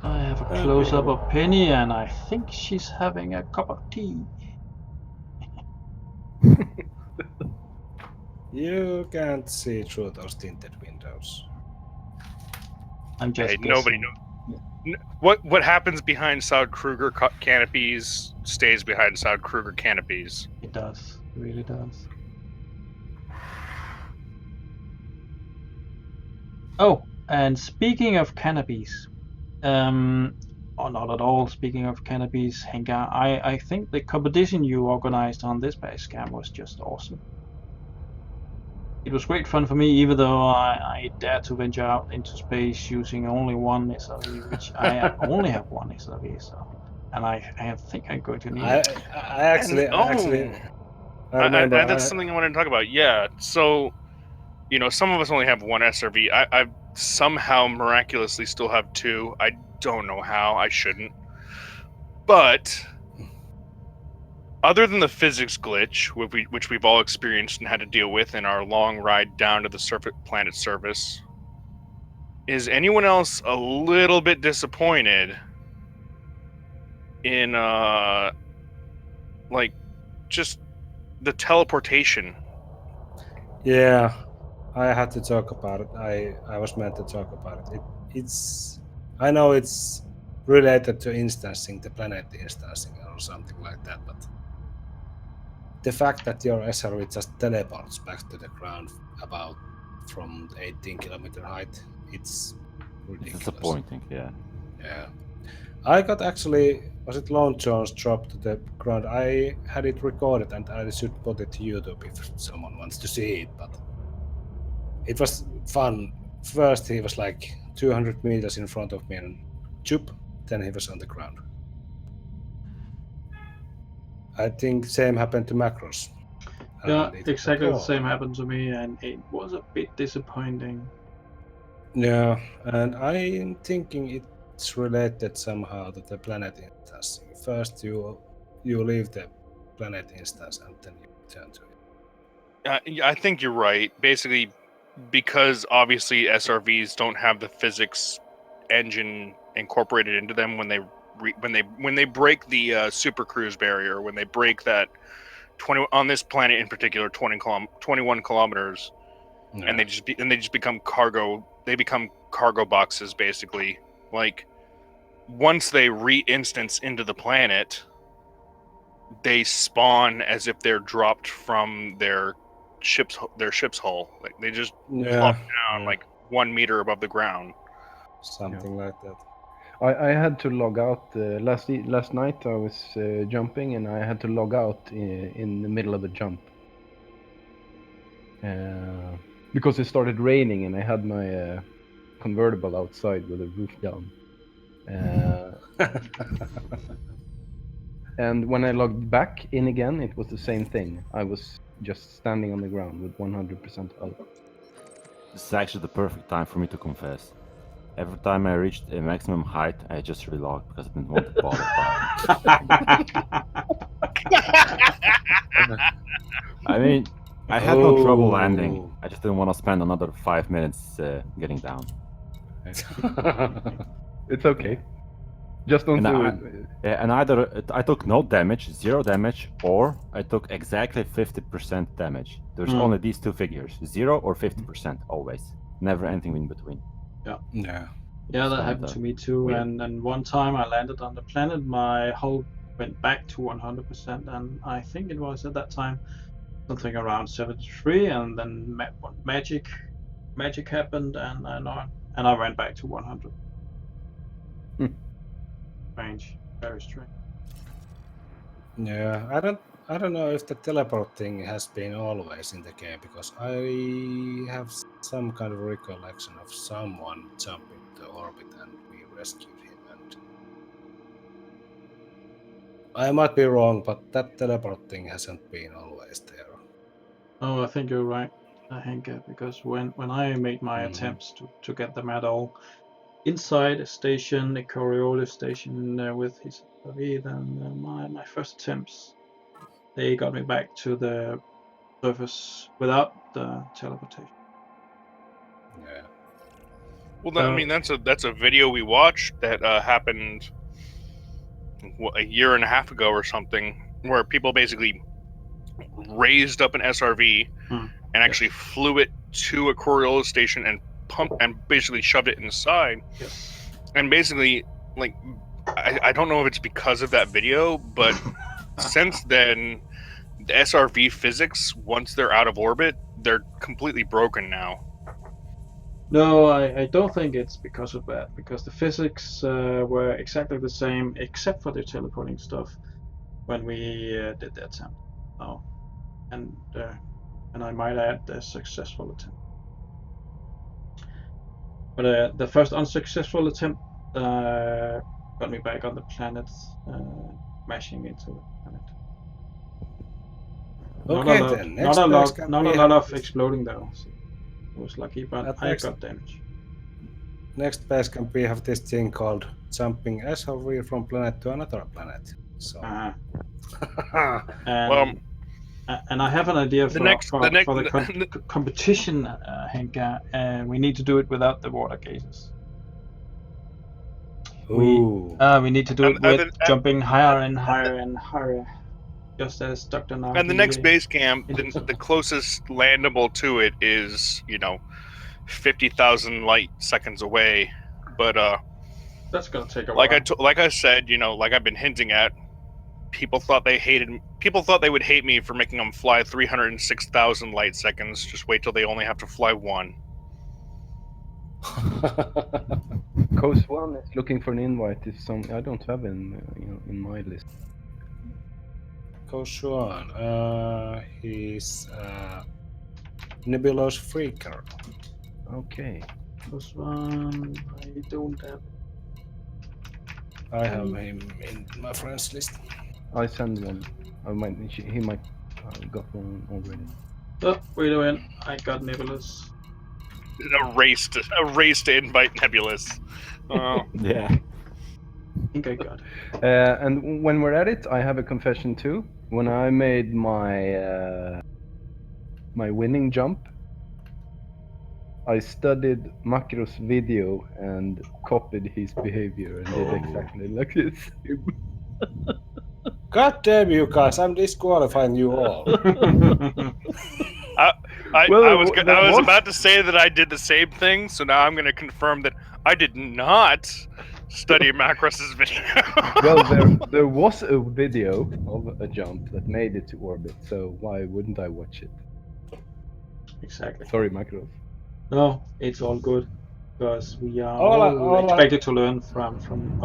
[SPEAKER 5] I have a close-up of Penny, and I think she's having a cup of tea.
[SPEAKER 3] You can't see through those tinted windows.
[SPEAKER 5] I'm just
[SPEAKER 1] Hey,
[SPEAKER 5] guessing.
[SPEAKER 1] nobody knows. What happens behind Saud Kruger canopies stays behind Saud Kruger canopies.
[SPEAKER 5] It does. It really does. Oh, and speaking of canopies, or not at all speaking of canopies, Henkka, I think the competition you organized on this base camp was just awesome. It was great fun for me, even though I dared to venture out into space using only one SRV, which I only have one SRV, so, and I think I'm going to need it.
[SPEAKER 3] I remember.
[SPEAKER 1] That's something I wanted to talk about. Yeah, so some of us only have one SRV. I somehow miraculously still have two. I don't know how. I shouldn't. But other than the physics glitch, which we've all experienced and had to deal with in our long ride down to the planet surface, is anyone else a little bit disappointed in like just the teleportation?
[SPEAKER 3] Yeah, I had to talk about it. I was meant to talk about it. I know it's related to instancing, the planet instancing or something like that, but the fact that your SRV just teleports back to the ground about from 18-kilometer height, it's ridiculous.
[SPEAKER 4] It's disappointing, yeah.
[SPEAKER 3] Yeah. I got actually, was it Lone John's drop to the ground? I had it recorded and I should put it to YouTube if someone wants to see it, but it was fun. First he was like 200 meters in front of me and choop, then he was on the ground. I think same happened to Macros.
[SPEAKER 5] Yeah, exactly the same happened to me, and it was a bit disappointing.
[SPEAKER 3] Yeah, and I'm thinking it's related somehow to the planet instance. First you leave the planet instance and then you return to it.
[SPEAKER 1] I think you're right. Basically, because obviously SRVs don't have the physics engine incorporated into them when they break the super cruise barrier, when they break that 20 on this planet in particular 21 kilometers, and they just become cargo. They become cargo boxes basically. Like once they re-instance into the planet, they spawn as if they're dropped from their ship's hull. Like they just plop down like 1 meter above the ground.
[SPEAKER 3] Something like that.
[SPEAKER 2] I had to log out last night. I was jumping and I had to log out in the middle of a jump because it started raining and I had my convertible outside with the roof down. And when I logged back in again, it was the same thing. I was just standing on the ground with 100% health.
[SPEAKER 4] This is actually the perfect time for me to confess. Every time I reached a maximum height, I just relogged because I didn't want to bother I mean, I had no trouble landing. I just didn't want to spend another 5 minutes getting down.
[SPEAKER 2] It's okay. Just don't do it.
[SPEAKER 4] And either I took no damage, 0 damage, or I took exactly 50% damage. There's only these two figures, 0 or 50%, always. Never anything in between.
[SPEAKER 5] Yeah, that happened to me too.
[SPEAKER 4] Weird.
[SPEAKER 5] And then one time I landed on the planet, my hull went back to 100%, and I think it was at that time something around 73, and then magic happened, and I went back to 100. Strange, very strange.
[SPEAKER 3] Yeah, I don't know if the teleport thing has been always in the game, because I have some kind of recollection of someone jumping the orbit and we rescued him. And I might be wrong, but that teleport thing hasn't been always there.
[SPEAKER 5] Oh, I think you're right, Henkka, because when I made my attempts to get the medal inside a station, a Coriolis station with his SRV, then my first attempts, they got me back to the surface without the teleportation.
[SPEAKER 3] Yeah.
[SPEAKER 1] Well, I mean, that's a video we watched that happened a year and a half ago or something, where people basically raised up an SRV and actually flew it to a Coriolis station and basically shoved it inside.
[SPEAKER 5] Yes.
[SPEAKER 1] And basically, like, I don't know if it's because of that video, but since then, the SRV physics, once they're out of orbit, they're completely broken now.
[SPEAKER 5] No, I don't think it's because of that, because the physics were exactly the same, except for the teleporting stuff, when we did the attempt. Oh, and I might add the successful attempt. But the first unsuccessful attempt got me back on the planet, smashing into the planet.
[SPEAKER 3] Okay,
[SPEAKER 5] not a lot of exploding though. So I was lucky, but I got damage.
[SPEAKER 3] Next base camp we have this thing called jumping SRV from planet to another planet. So.
[SPEAKER 5] And I have an idea for the competition, Henkka. We need to do it without the water gazes. We need to do it with jumping higher and higher and higher, just as Dr. Nagi.
[SPEAKER 1] And the next base camp, the closest landable to it is 50,000 light seconds away. But
[SPEAKER 5] that's gonna take a while.
[SPEAKER 1] Like I said, like I've been hinting at, people thought they would hate me for making them fly 306,000 light seconds. Just wait till they only have to fly one.
[SPEAKER 2] Coast 1 is looking for an invite. If I don't have him in my list.
[SPEAKER 3] Coast 1, he's Nebulous Freaker.
[SPEAKER 2] Okay.
[SPEAKER 5] Coast 1, I don't have.
[SPEAKER 3] I have him in my friends list.
[SPEAKER 2] I send one. He might got one already.
[SPEAKER 5] Oh, wait a minute! I got Nebulous.
[SPEAKER 1] A race to invite Nebulous.
[SPEAKER 4] Yeah.
[SPEAKER 5] I think I got it.
[SPEAKER 2] And when we're at it, I have a confession too. When I made my my winning jump, I studied Makro's video and copied his behavior and did exactly like this.
[SPEAKER 3] God damn you guys! I'm disqualifying you all.
[SPEAKER 1] I was about to say that I did the same thing, so now I'm going to confirm that I did not study Macros's video.
[SPEAKER 2] Well, there was a video of a jump that made it to orbit, so why wouldn't I watch it?
[SPEAKER 5] Exactly.
[SPEAKER 2] Sorry, Macros.
[SPEAKER 5] No, it's all good, because we are all expected to learn from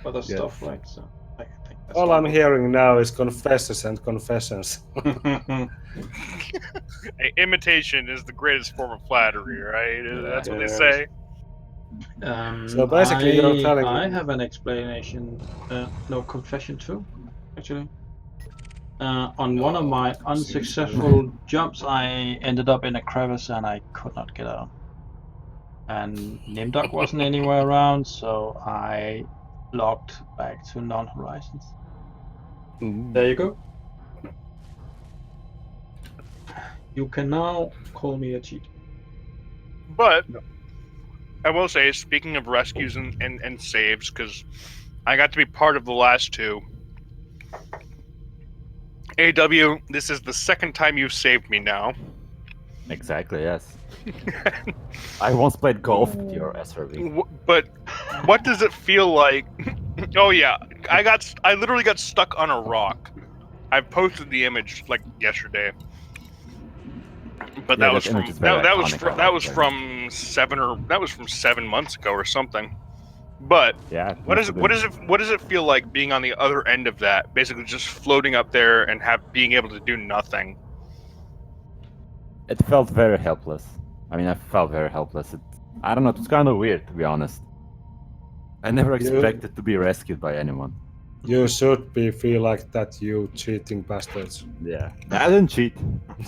[SPEAKER 5] other stuff, right? So I think that's
[SPEAKER 3] all I'm hearing now is confessions and confessions.
[SPEAKER 1] Imitation is the greatest form of flattery, right? That's what they say.
[SPEAKER 3] So basically, you're telling me.
[SPEAKER 5] I have an explanation. No, confession too, actually. On one of my unsuccessful jumps, I ended up in a crevice and I could not get out. And Nimdok wasn't anywhere around, so I logged back to non-horizons. There you go. You can now call me a cheat.
[SPEAKER 1] But I will say, speaking of rescues and saves, because I got to be part of the last two. AW, this is the second time you've saved me now.
[SPEAKER 4] Exactly, yes. I once played golf with your SRV.
[SPEAKER 1] But what does it feel like? Oh yeah, I literally got stuck on a rock. I posted the image like yesterday. But
[SPEAKER 4] Yeah,
[SPEAKER 1] that was
[SPEAKER 4] that
[SPEAKER 1] from
[SPEAKER 4] image is very
[SPEAKER 1] that was
[SPEAKER 4] iconic,
[SPEAKER 1] from
[SPEAKER 4] I
[SPEAKER 1] that
[SPEAKER 4] like
[SPEAKER 1] was
[SPEAKER 4] very
[SPEAKER 1] from 7 months ago or something. But
[SPEAKER 4] Yeah, it
[SPEAKER 1] what
[SPEAKER 4] must have been.
[SPEAKER 1] what does it feel like being on the other end of that? Basically, just floating up there and being able to do nothing.
[SPEAKER 4] It felt very helpless. I mean, I felt very helpless. I don't know, it was kind of weird, to be honest. I never expected to be rescued by anyone.
[SPEAKER 3] You should feel like that, you cheating bastards.
[SPEAKER 4] Yeah. I didn't cheat.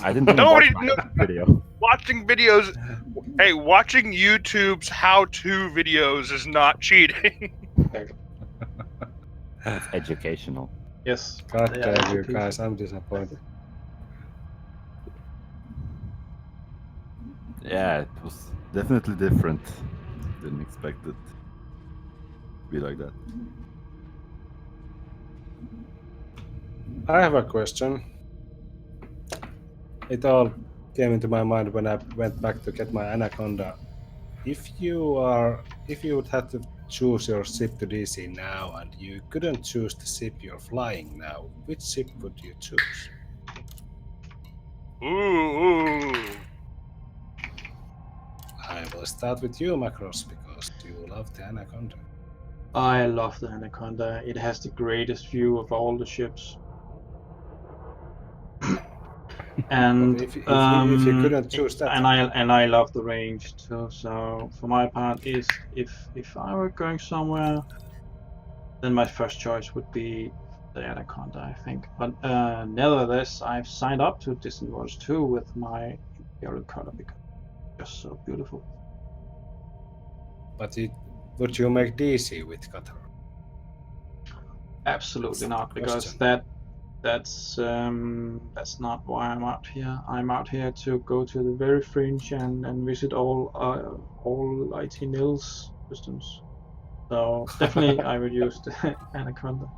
[SPEAKER 4] I didn't even
[SPEAKER 1] Nobody
[SPEAKER 4] watch my video.
[SPEAKER 1] watching videos. Hey, watching YouTube's how-to videos is not cheating.
[SPEAKER 4] It's educational.
[SPEAKER 5] Yes.
[SPEAKER 3] God
[SPEAKER 5] they are
[SPEAKER 3] damn you
[SPEAKER 5] education.
[SPEAKER 3] guys, I'm disappointed.
[SPEAKER 4] Yeah, it was definitely different. Didn't expect it to be like that.
[SPEAKER 3] I have a question. It all came into my mind when I went back to get my Anaconda. If you would have to choose your ship to DC now and you couldn't choose the ship you're flying now, which ship would you choose?
[SPEAKER 1] Ooh.
[SPEAKER 3] I will start with you, Macross, because you love the Anaconda.
[SPEAKER 5] I love the Anaconda. It has the greatest view of all the ships. And
[SPEAKER 3] if you couldn't choose that,
[SPEAKER 5] and I love the range too. So for my part, if I were going somewhere, then my first choice would be the Anaconda, I think. But nevertheless, I've signed up to Distant Worlds 2 with my Imperial color because it's just so beautiful.
[SPEAKER 3] but would you make DC with Qatar?
[SPEAKER 5] Absolutely not, because that's not why I'm out here. I'm out here to go to the very fringe and visit all IT Nils systems. So definitely I would use the Anaconda.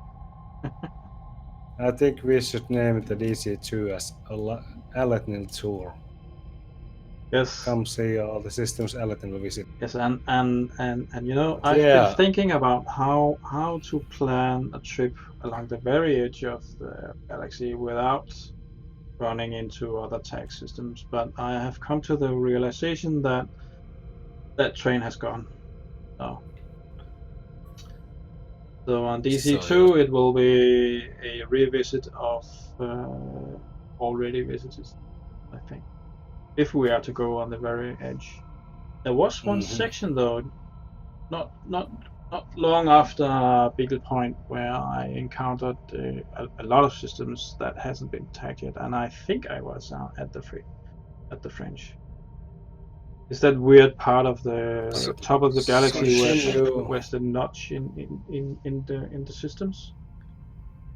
[SPEAKER 3] I think we should name the DC2 as Alatnil Tour.
[SPEAKER 5] Yes.
[SPEAKER 3] Come see all the systems Alatin will visit.
[SPEAKER 5] Yes, and you know, I've been thinking about how to plan a trip along the very edge of the galaxy without running into other tag systems, but I have come to the realization that that train has gone. So on DC2 it will be a revisit of already visited, I think, if we are to go on the very edge. There was one section though, not long after Beagle Point, where I encountered a lot of systems that hasn't been tagged yet, and I think I was at the fringe. Is that weird part of the top of the galaxy where's the notch in the systems?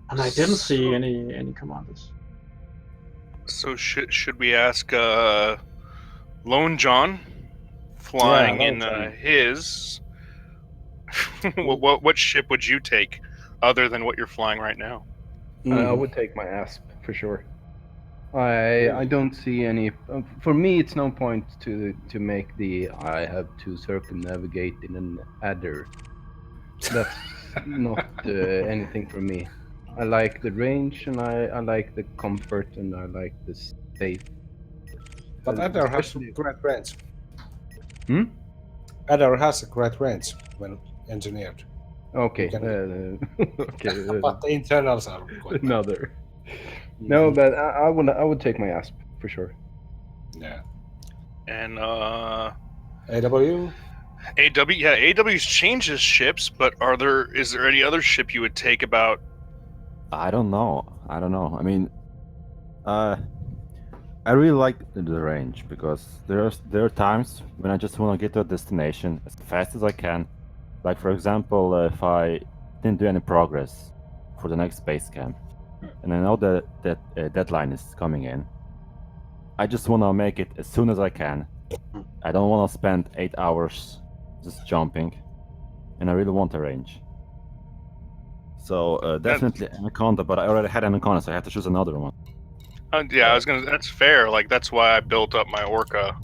[SPEAKER 5] And I didn't see any commanders.
[SPEAKER 1] So should we ask Lone John flying in his? What ship would you take, other than what you're flying right now?
[SPEAKER 2] I would take my Asp for sure. I don't see any. For me, it's no point to make I have to circumnavigate in an adder. That's not anything for me. I like the range, and I like the comfort, and I like the safe.
[SPEAKER 3] But adder has great range.
[SPEAKER 2] Hmm?
[SPEAKER 3] Adder has a great range when engineered.
[SPEAKER 2] Okay. Okay.
[SPEAKER 3] But the internals are quite
[SPEAKER 2] another. No, but I would take my Asp for sure.
[SPEAKER 3] Yeah.
[SPEAKER 1] And
[SPEAKER 3] AW?
[SPEAKER 1] AW's changed his ships, but is there any other ship you would take about
[SPEAKER 4] I don't know. I mean, I really like the range because there are times when I just want to get to a destination as fast as I can. Like for example, if I didn't do any progress for the next base camp, and I know that deadline is coming in, I just want to make it as soon as I can. I don't want to spend 8 hours just jumping, and I really want a range. So definitely Anaconda, but I already had Anaconda, so I have to choose another one.
[SPEAKER 1] Yeah, I was gonna. That's fair. Like that's why I built up my Orca.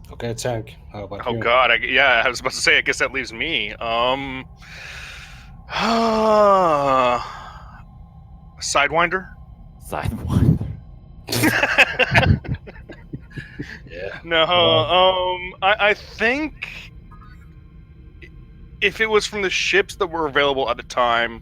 [SPEAKER 3] Okay, Chankk, how about
[SPEAKER 1] Oh
[SPEAKER 3] you?
[SPEAKER 1] God, I was about to say. I guess that leaves me. Sidewinder.
[SPEAKER 4] Sidewinder.
[SPEAKER 3] Yeah.
[SPEAKER 1] No, I think if it was from the ships that were available at the time,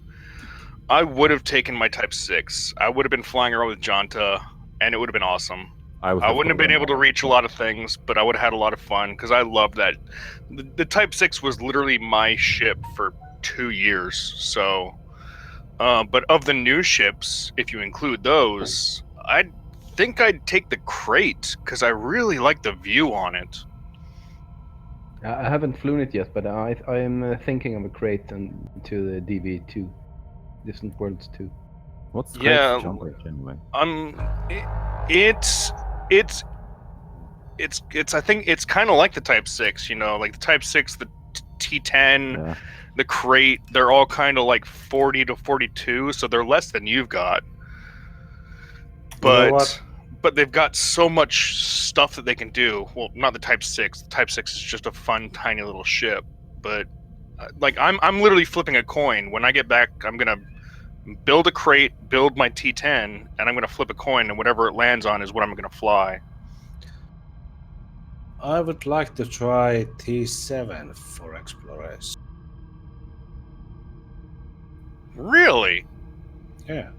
[SPEAKER 1] I would have taken my Type 6. I would have been flying around with Jonta, and it would have been awesome. I wouldn't have been able to reach a lot of things, but I would have had a lot of fun because I love that. The Type 6 was literally my ship for 2 years. So, but of the new ships, if you include those, I think I'd take the Crate because I really like the view on it.
[SPEAKER 2] I haven't flown it yet, but I'm thinking of a crate and to the DV2, Distant Worlds 2.
[SPEAKER 4] What's
[SPEAKER 1] Yeah,
[SPEAKER 4] Crate's jump range anyway?
[SPEAKER 1] It's I think it's kind of like the Type 6, you know, like the Type 6, the T10,
[SPEAKER 4] Yeah.
[SPEAKER 1] the Crate, they're all kind of like 40 to 42, so they're less than you've got.
[SPEAKER 3] You know
[SPEAKER 1] But
[SPEAKER 3] what?
[SPEAKER 1] but they've got so much stuff that they can do. Well, not the Type 6. The Type 6 is just a fun tiny little ship, but like I'm literally flipping a coin. When I get back, I'm going to build a Crate, build my T10, and I'm going to flip a coin, and whatever it lands on is what I'm going to fly.
[SPEAKER 3] I would like to try T7 for exploration.
[SPEAKER 1] Really?
[SPEAKER 3] Yeah.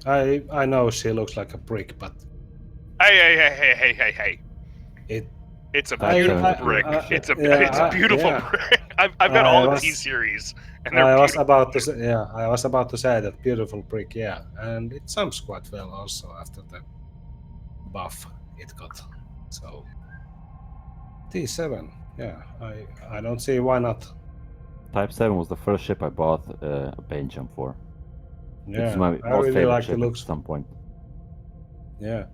[SPEAKER 3] I know she looks like a brick, but
[SPEAKER 1] Hey. It's a beautiful brick. It's a beautiful brick. I've got all the T series, and they're
[SPEAKER 3] I was
[SPEAKER 1] beautiful.
[SPEAKER 3] about to say, I was about to say that beautiful brick, yeah, and it sounds quite well also after the buff it got. So T7, yeah, I don't see why not.
[SPEAKER 4] Type 7 was the first ship I bought a paint jump for.
[SPEAKER 3] Yeah,
[SPEAKER 4] it's my
[SPEAKER 3] I
[SPEAKER 4] most
[SPEAKER 3] really
[SPEAKER 4] favorite
[SPEAKER 3] like
[SPEAKER 4] ship
[SPEAKER 3] the looks.
[SPEAKER 4] at some point.
[SPEAKER 3] Yeah.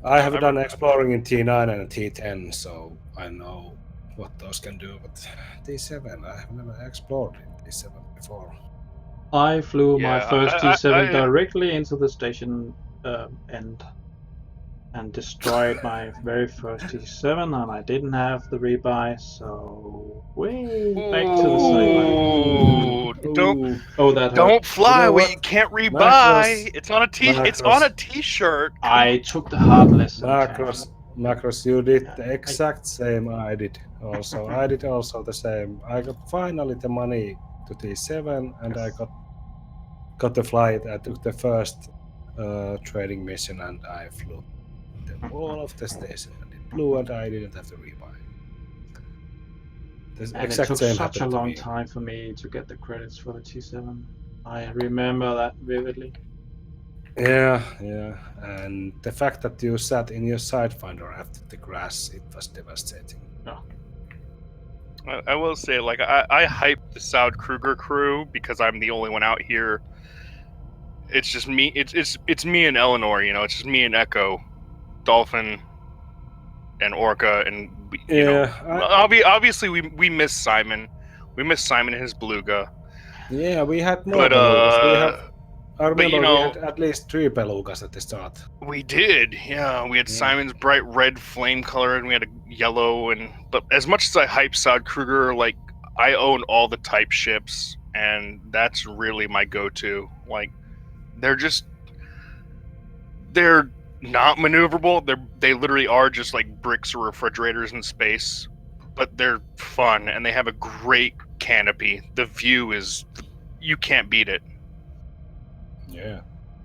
[SPEAKER 3] I have done exploring in T9 and T10, so I know what those can do, but T7, I have never explored in T7 before.
[SPEAKER 5] I flew my first T7 directly into the station end and destroyed my very first T7, and I didn't have the rebuy, so way back to the sideline.
[SPEAKER 1] Don't fly where you can't rebuy. It's on a It's on a T-shirt.
[SPEAKER 5] I took the hard lesson.
[SPEAKER 3] Macros, you did the exact same I did also. I did also the same. I got finally the money to T7, and I got the flight. I took the first trading mission, and I flew the wall of the station, and it blew, and I didn't have to rebuy.
[SPEAKER 5] And it took such a long time for me to get the credits for the T7. I remember that vividly.
[SPEAKER 3] Yeah, and the fact that you sat in your sidefinder after the crash, it was devastating.
[SPEAKER 5] No.
[SPEAKER 1] I will say, like, I hype the Saud Kruger crew because I'm the only one out here. It's just me. It's me and Eleanor. You know, it's just me and Echo, Dolphin, and Orca, and you know, obviously we miss Simon. We miss Simon and his beluga.
[SPEAKER 3] Yeah, we had more belugas. I remember we had at least 3 belugas at the start.
[SPEAKER 1] We did, yeah. We had Simon's bright red flame color, and we had a yellow. But as much as I hype Saud Kruger, like, I own all the type ships, and that's really my go-to. Like, they're not maneuverable. They literally are just like bricks or refrigerators in space, but they're fun, and they have a great canopy. The view you can't beat it.
[SPEAKER 3] Yeah.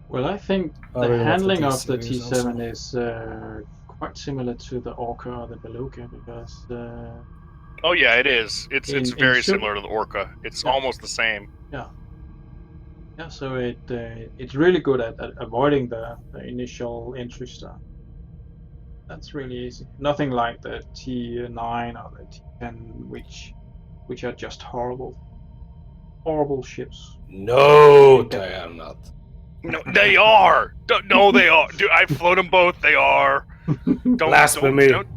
[SPEAKER 5] Well, I think the handling of the T7 is quite similar to the Orca or the Beluga, because
[SPEAKER 1] Oh yeah, it is. It's
[SPEAKER 5] In
[SPEAKER 1] very
[SPEAKER 5] ship-
[SPEAKER 1] similar to the Orca. It's
[SPEAKER 5] Yeah.
[SPEAKER 1] almost the same.
[SPEAKER 5] Yeah, so it's really good at avoiding the initial entry start. That's really easy. Nothing like the T9 or the T10, which are just horrible ships.
[SPEAKER 3] No, they are not.
[SPEAKER 1] No, they are. No, they are. Dude, I float them both. They are.
[SPEAKER 3] Blasphemy.
[SPEAKER 1] Don't.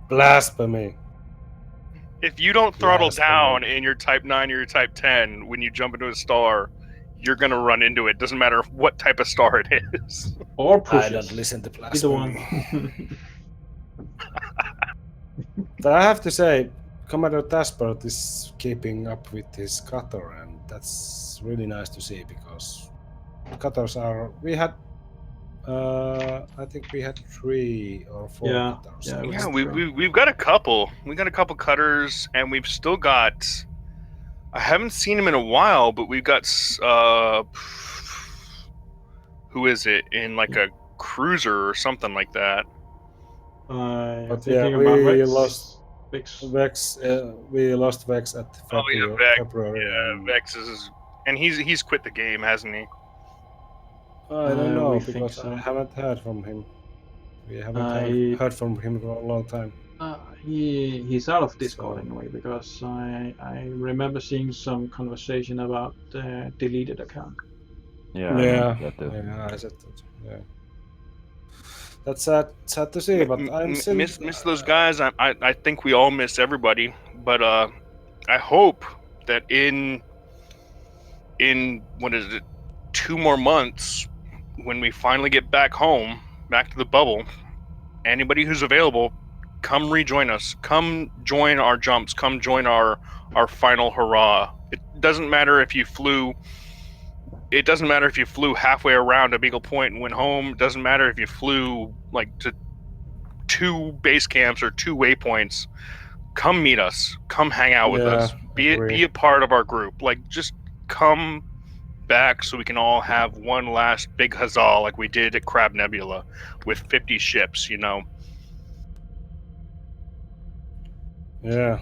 [SPEAKER 3] Blasphemy.
[SPEAKER 1] If you don't throttle
[SPEAKER 3] Blasphemy.
[SPEAKER 1] down in your Type 9 or your Type 10 when you jump into a star, you're gonna run into it. Doesn't matter what type of star it is.
[SPEAKER 5] Or
[SPEAKER 3] I
[SPEAKER 5] pushes.
[SPEAKER 3] don't listen to
[SPEAKER 5] Either
[SPEAKER 3] blasphemy.
[SPEAKER 5] one.
[SPEAKER 3] But I have to say, Commander Taspert is keeping up with his cutter, and that's really nice to see because cutters are. We had, I think we had 3 or 4
[SPEAKER 5] Yeah,
[SPEAKER 3] cutters.
[SPEAKER 5] yeah,
[SPEAKER 1] Yeah,
[SPEAKER 5] we-
[SPEAKER 1] we've got a couple. We got a couple cutters, and we've still got. I haven't seen him in a while, but we've got. Who is it in like a cruiser or something like that?
[SPEAKER 5] I'm
[SPEAKER 3] But
[SPEAKER 5] thinking
[SPEAKER 3] yeah,
[SPEAKER 5] about
[SPEAKER 3] we
[SPEAKER 5] Rex.
[SPEAKER 3] lost
[SPEAKER 5] Vex.
[SPEAKER 3] Vex. We lost Vex at
[SPEAKER 1] Oh yeah,
[SPEAKER 3] February.
[SPEAKER 1] Vex.
[SPEAKER 3] February
[SPEAKER 1] Yeah,
[SPEAKER 3] and
[SPEAKER 1] Vex is, and he's quit the game, hasn't he?
[SPEAKER 3] I don't know
[SPEAKER 5] we think
[SPEAKER 3] because
[SPEAKER 5] so.
[SPEAKER 3] I haven't heard from him. We haven't
[SPEAKER 5] I-
[SPEAKER 3] heard from him for a long time.
[SPEAKER 5] He's out of Discord
[SPEAKER 3] So-
[SPEAKER 5] anyway because I remember seeing some conversation about deleted account.
[SPEAKER 4] Yeah, I
[SPEAKER 3] Yeah,
[SPEAKER 4] remember that too.
[SPEAKER 3] yeah, I said that. Yeah, that's sad to see, but I'm still
[SPEAKER 1] miss those guys. I think we all miss everybody, but I hope that in what is it, 2 more months, when we finally get back home, back to the bubble, anybody who's available, come rejoin us. Come join our jumps. Come join our final hurrah. It doesn't matter if you flew. It doesn't matter if you flew halfway around a Beagle Point and went home. It doesn't matter if you flew like to 2 base camps or 2 waypoints. Come meet us. Come hang out with
[SPEAKER 3] Yeah,
[SPEAKER 1] us.
[SPEAKER 3] agree.
[SPEAKER 1] Be a part of our group. Like, just come back so we can all have one last big huzzah like we did at Crab Nebula with 50 ships, you know.
[SPEAKER 3] Yeah.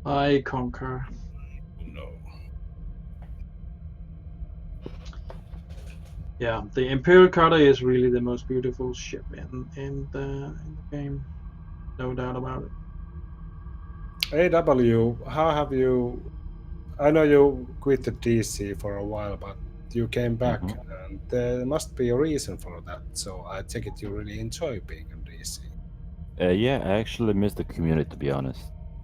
[SPEAKER 5] I concur.
[SPEAKER 3] No.
[SPEAKER 5] Yeah, the Imperial Cutter is really the most beautiful ship in the game. No doubt about it.
[SPEAKER 3] AW, how have you? I know you quit the DC for a while, but you came back, and there must be a reason for that. So I take it you really enjoy being in DC.
[SPEAKER 4] Yeah, I actually miss the community, to be honest.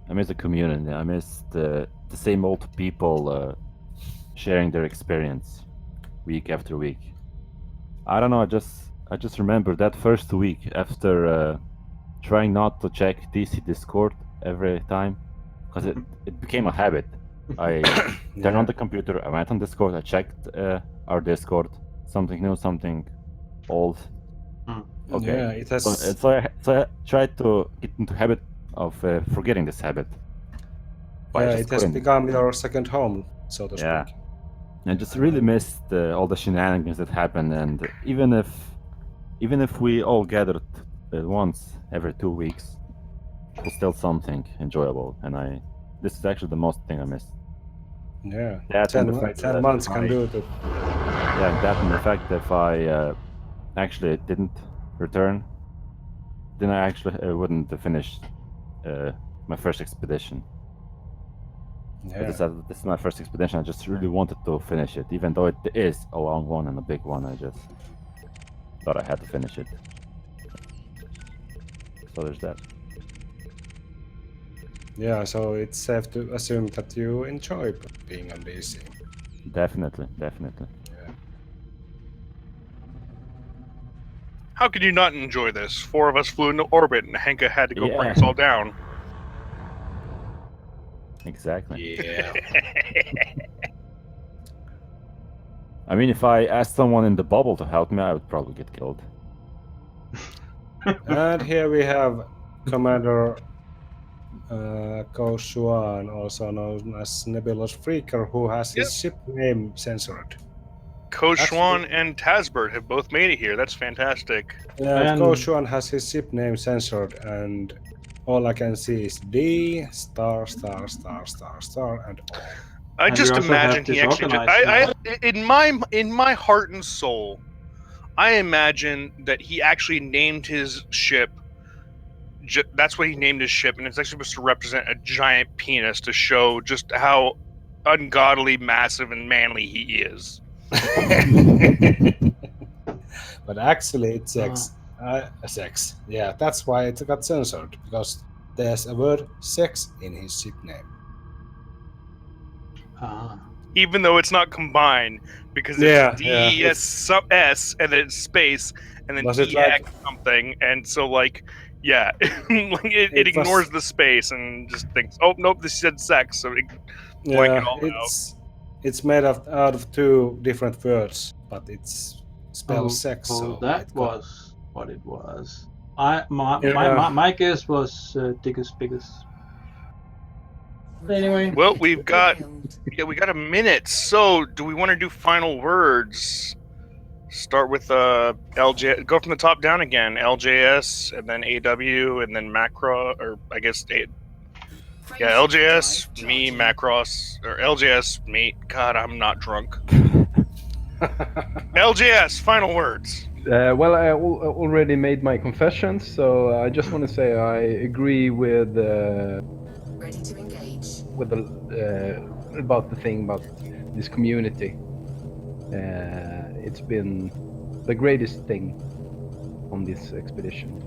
[SPEAKER 4] I miss the community. I miss the same old people sharing their experience week after week. I don't know. I just remember that first week after trying not to check DC Discord every time because it became a habit. I turned on the computer. I went on Discord. I checked our Discord. Something new, something old. Okay.
[SPEAKER 3] Yeah, it has.
[SPEAKER 4] So I tried to get into habit of forgetting this habit.
[SPEAKER 3] Yeah, it has become your second home, so to
[SPEAKER 4] Yeah.
[SPEAKER 3] speak.
[SPEAKER 4] I just really missed all the shenanigans that happened, and even if we all gathered once every 2 weeks, it was still something enjoyable. And this is actually the most thing I miss.
[SPEAKER 3] Yeah,
[SPEAKER 4] That and the fact
[SPEAKER 3] 10
[SPEAKER 4] that
[SPEAKER 3] months can do it.
[SPEAKER 4] Yeah, that and the fact that if I actually didn't return, then I actually wouldn't have finished my first expedition.
[SPEAKER 3] Yeah.
[SPEAKER 4] But this is my first expedition. I just really wanted to finish it, even though it is a long one and a big one. I just thought I had to finish it. So there's that.
[SPEAKER 3] Yeah, so it's safe to assume that you enjoy being on DC.
[SPEAKER 4] Definitely.
[SPEAKER 3] Yeah.
[SPEAKER 1] How could you not enjoy this? 4 of us flew into orbit, and Henkka had to go bring
[SPEAKER 4] Yeah.
[SPEAKER 1] us all down.
[SPEAKER 4] Exactly.
[SPEAKER 3] Yeah.
[SPEAKER 4] I mean, if I asked someone in the bubble to help me, I would probably get killed.
[SPEAKER 3] And here we have Commander Ko Xuan, also known as Nebulous Freaker, who has his ship name censored.
[SPEAKER 1] Ko Xuan and Tasbert have both made it here. That's fantastic.
[SPEAKER 3] Yeah,
[SPEAKER 5] And-
[SPEAKER 3] Ko Xuan has his ship name censored, and All I can see is D star star star star star and O.
[SPEAKER 1] I
[SPEAKER 6] And
[SPEAKER 1] just
[SPEAKER 6] we also have
[SPEAKER 1] imagine he actually.
[SPEAKER 6] disorganized
[SPEAKER 1] In my heart and soul, I imagine that he actually named his ship. That's what he named his ship, and it's actually supposed to represent a giant penis to show just how ungodly massive and manly he is.
[SPEAKER 3] But actually, it's sex. Sex. Yeah, that's why it got censored, because there's a word sex in his ship name.
[SPEAKER 1] Even though it's not combined, because it's DES and then it's space and then
[SPEAKER 3] Was it
[SPEAKER 1] EX something, and so like yeah, like it ignores the space and just thinks, oh nope, this said sex, so it blank it all out.
[SPEAKER 3] It's made out of two different words, but it's spells sex. So
[SPEAKER 6] that was what it was. My guess was Dickus Bickus. Anyway,
[SPEAKER 1] well, we got a minute. So, do we want to do final words? Start with LJ. Go from the top down again. LJS, and then AW, and then Macro, or I guess LJS, me, Macross, or LJS, me. God, I'm not drunk. LJS, final words.
[SPEAKER 2] Well, I already made my confessions, so I just want to say I agree with
[SPEAKER 7] Ready to engage.
[SPEAKER 2] with about the thing about this community. It's been the greatest thing on this expedition.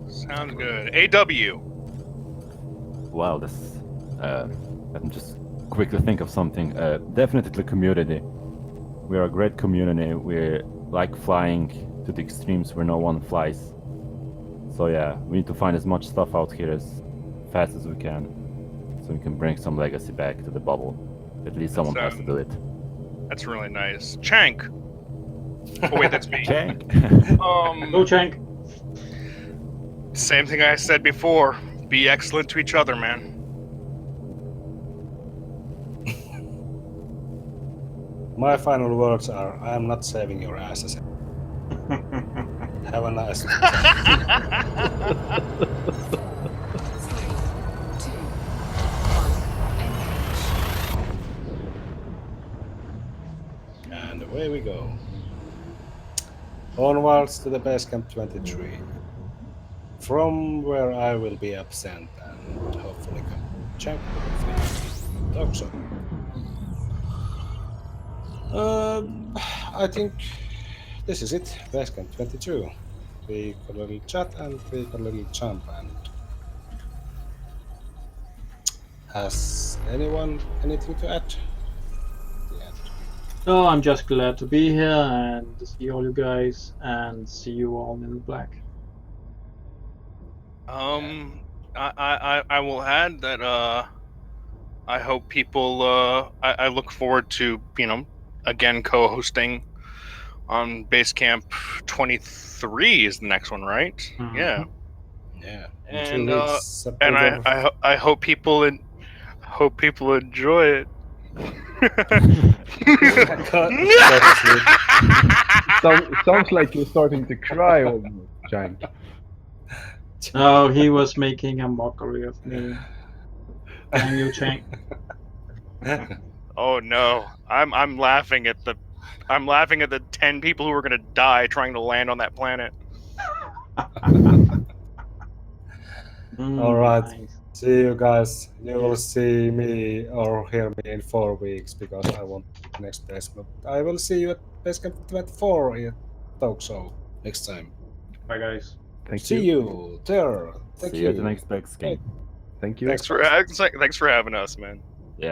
[SPEAKER 1] Sounds good. AW.
[SPEAKER 4] Wow, this. Let me just quickly think of something. Definitely the community. We are a great community. We like flying to the extremes where no one flies. So yeah, we need to find as much stuff out here as fast as we can, so we can bring some legacy back to the bubble. At least someone has to do it.
[SPEAKER 1] That's really nice. Chankk. Oh wait, that's me.
[SPEAKER 4] Chankk.
[SPEAKER 6] Go Chankk.
[SPEAKER 1] Same thing I said before. Be excellent to each other, man.
[SPEAKER 3] My final words are: I am not saving your asses. Have a nice time.
[SPEAKER 7] 3, 2, 1, engage.
[SPEAKER 3] And away we go. Onwards to the base camp 23. From where I will be absent and hopefully come check with DECE-talkshow. I think this is it. Base camp 22. We got a little chat and we got a little jump. And has anyone anything to add?
[SPEAKER 6] No, I'm just glad to be here and to see all you guys and see you all in black.
[SPEAKER 1] I will add that I hope people I look forward to, again co-hosting on Basecamp 23 is the next one, right?
[SPEAKER 6] Mhm.
[SPEAKER 1] Yeah.
[SPEAKER 3] Yeah.
[SPEAKER 1] And I hope people enjoy it.
[SPEAKER 2] Sounds like you're starting to cry almost, Chankk.
[SPEAKER 6] No, he was making a mockery of me. Damn you, Chankk.
[SPEAKER 1] Oh no, I'm laughing at the 10 people who are gonna die trying to land on that planet.
[SPEAKER 3] All right.
[SPEAKER 6] Nice.
[SPEAKER 3] See you guys. You will see me or hear me in 4 weeks because I want next basement. I will see you at Basecamp 24 in DECE-talkshow next time.
[SPEAKER 6] Bye, guys.
[SPEAKER 3] See you there. Thank
[SPEAKER 4] See you at the next Basecamp.
[SPEAKER 2] Thank you.
[SPEAKER 1] Thanks for having us, man.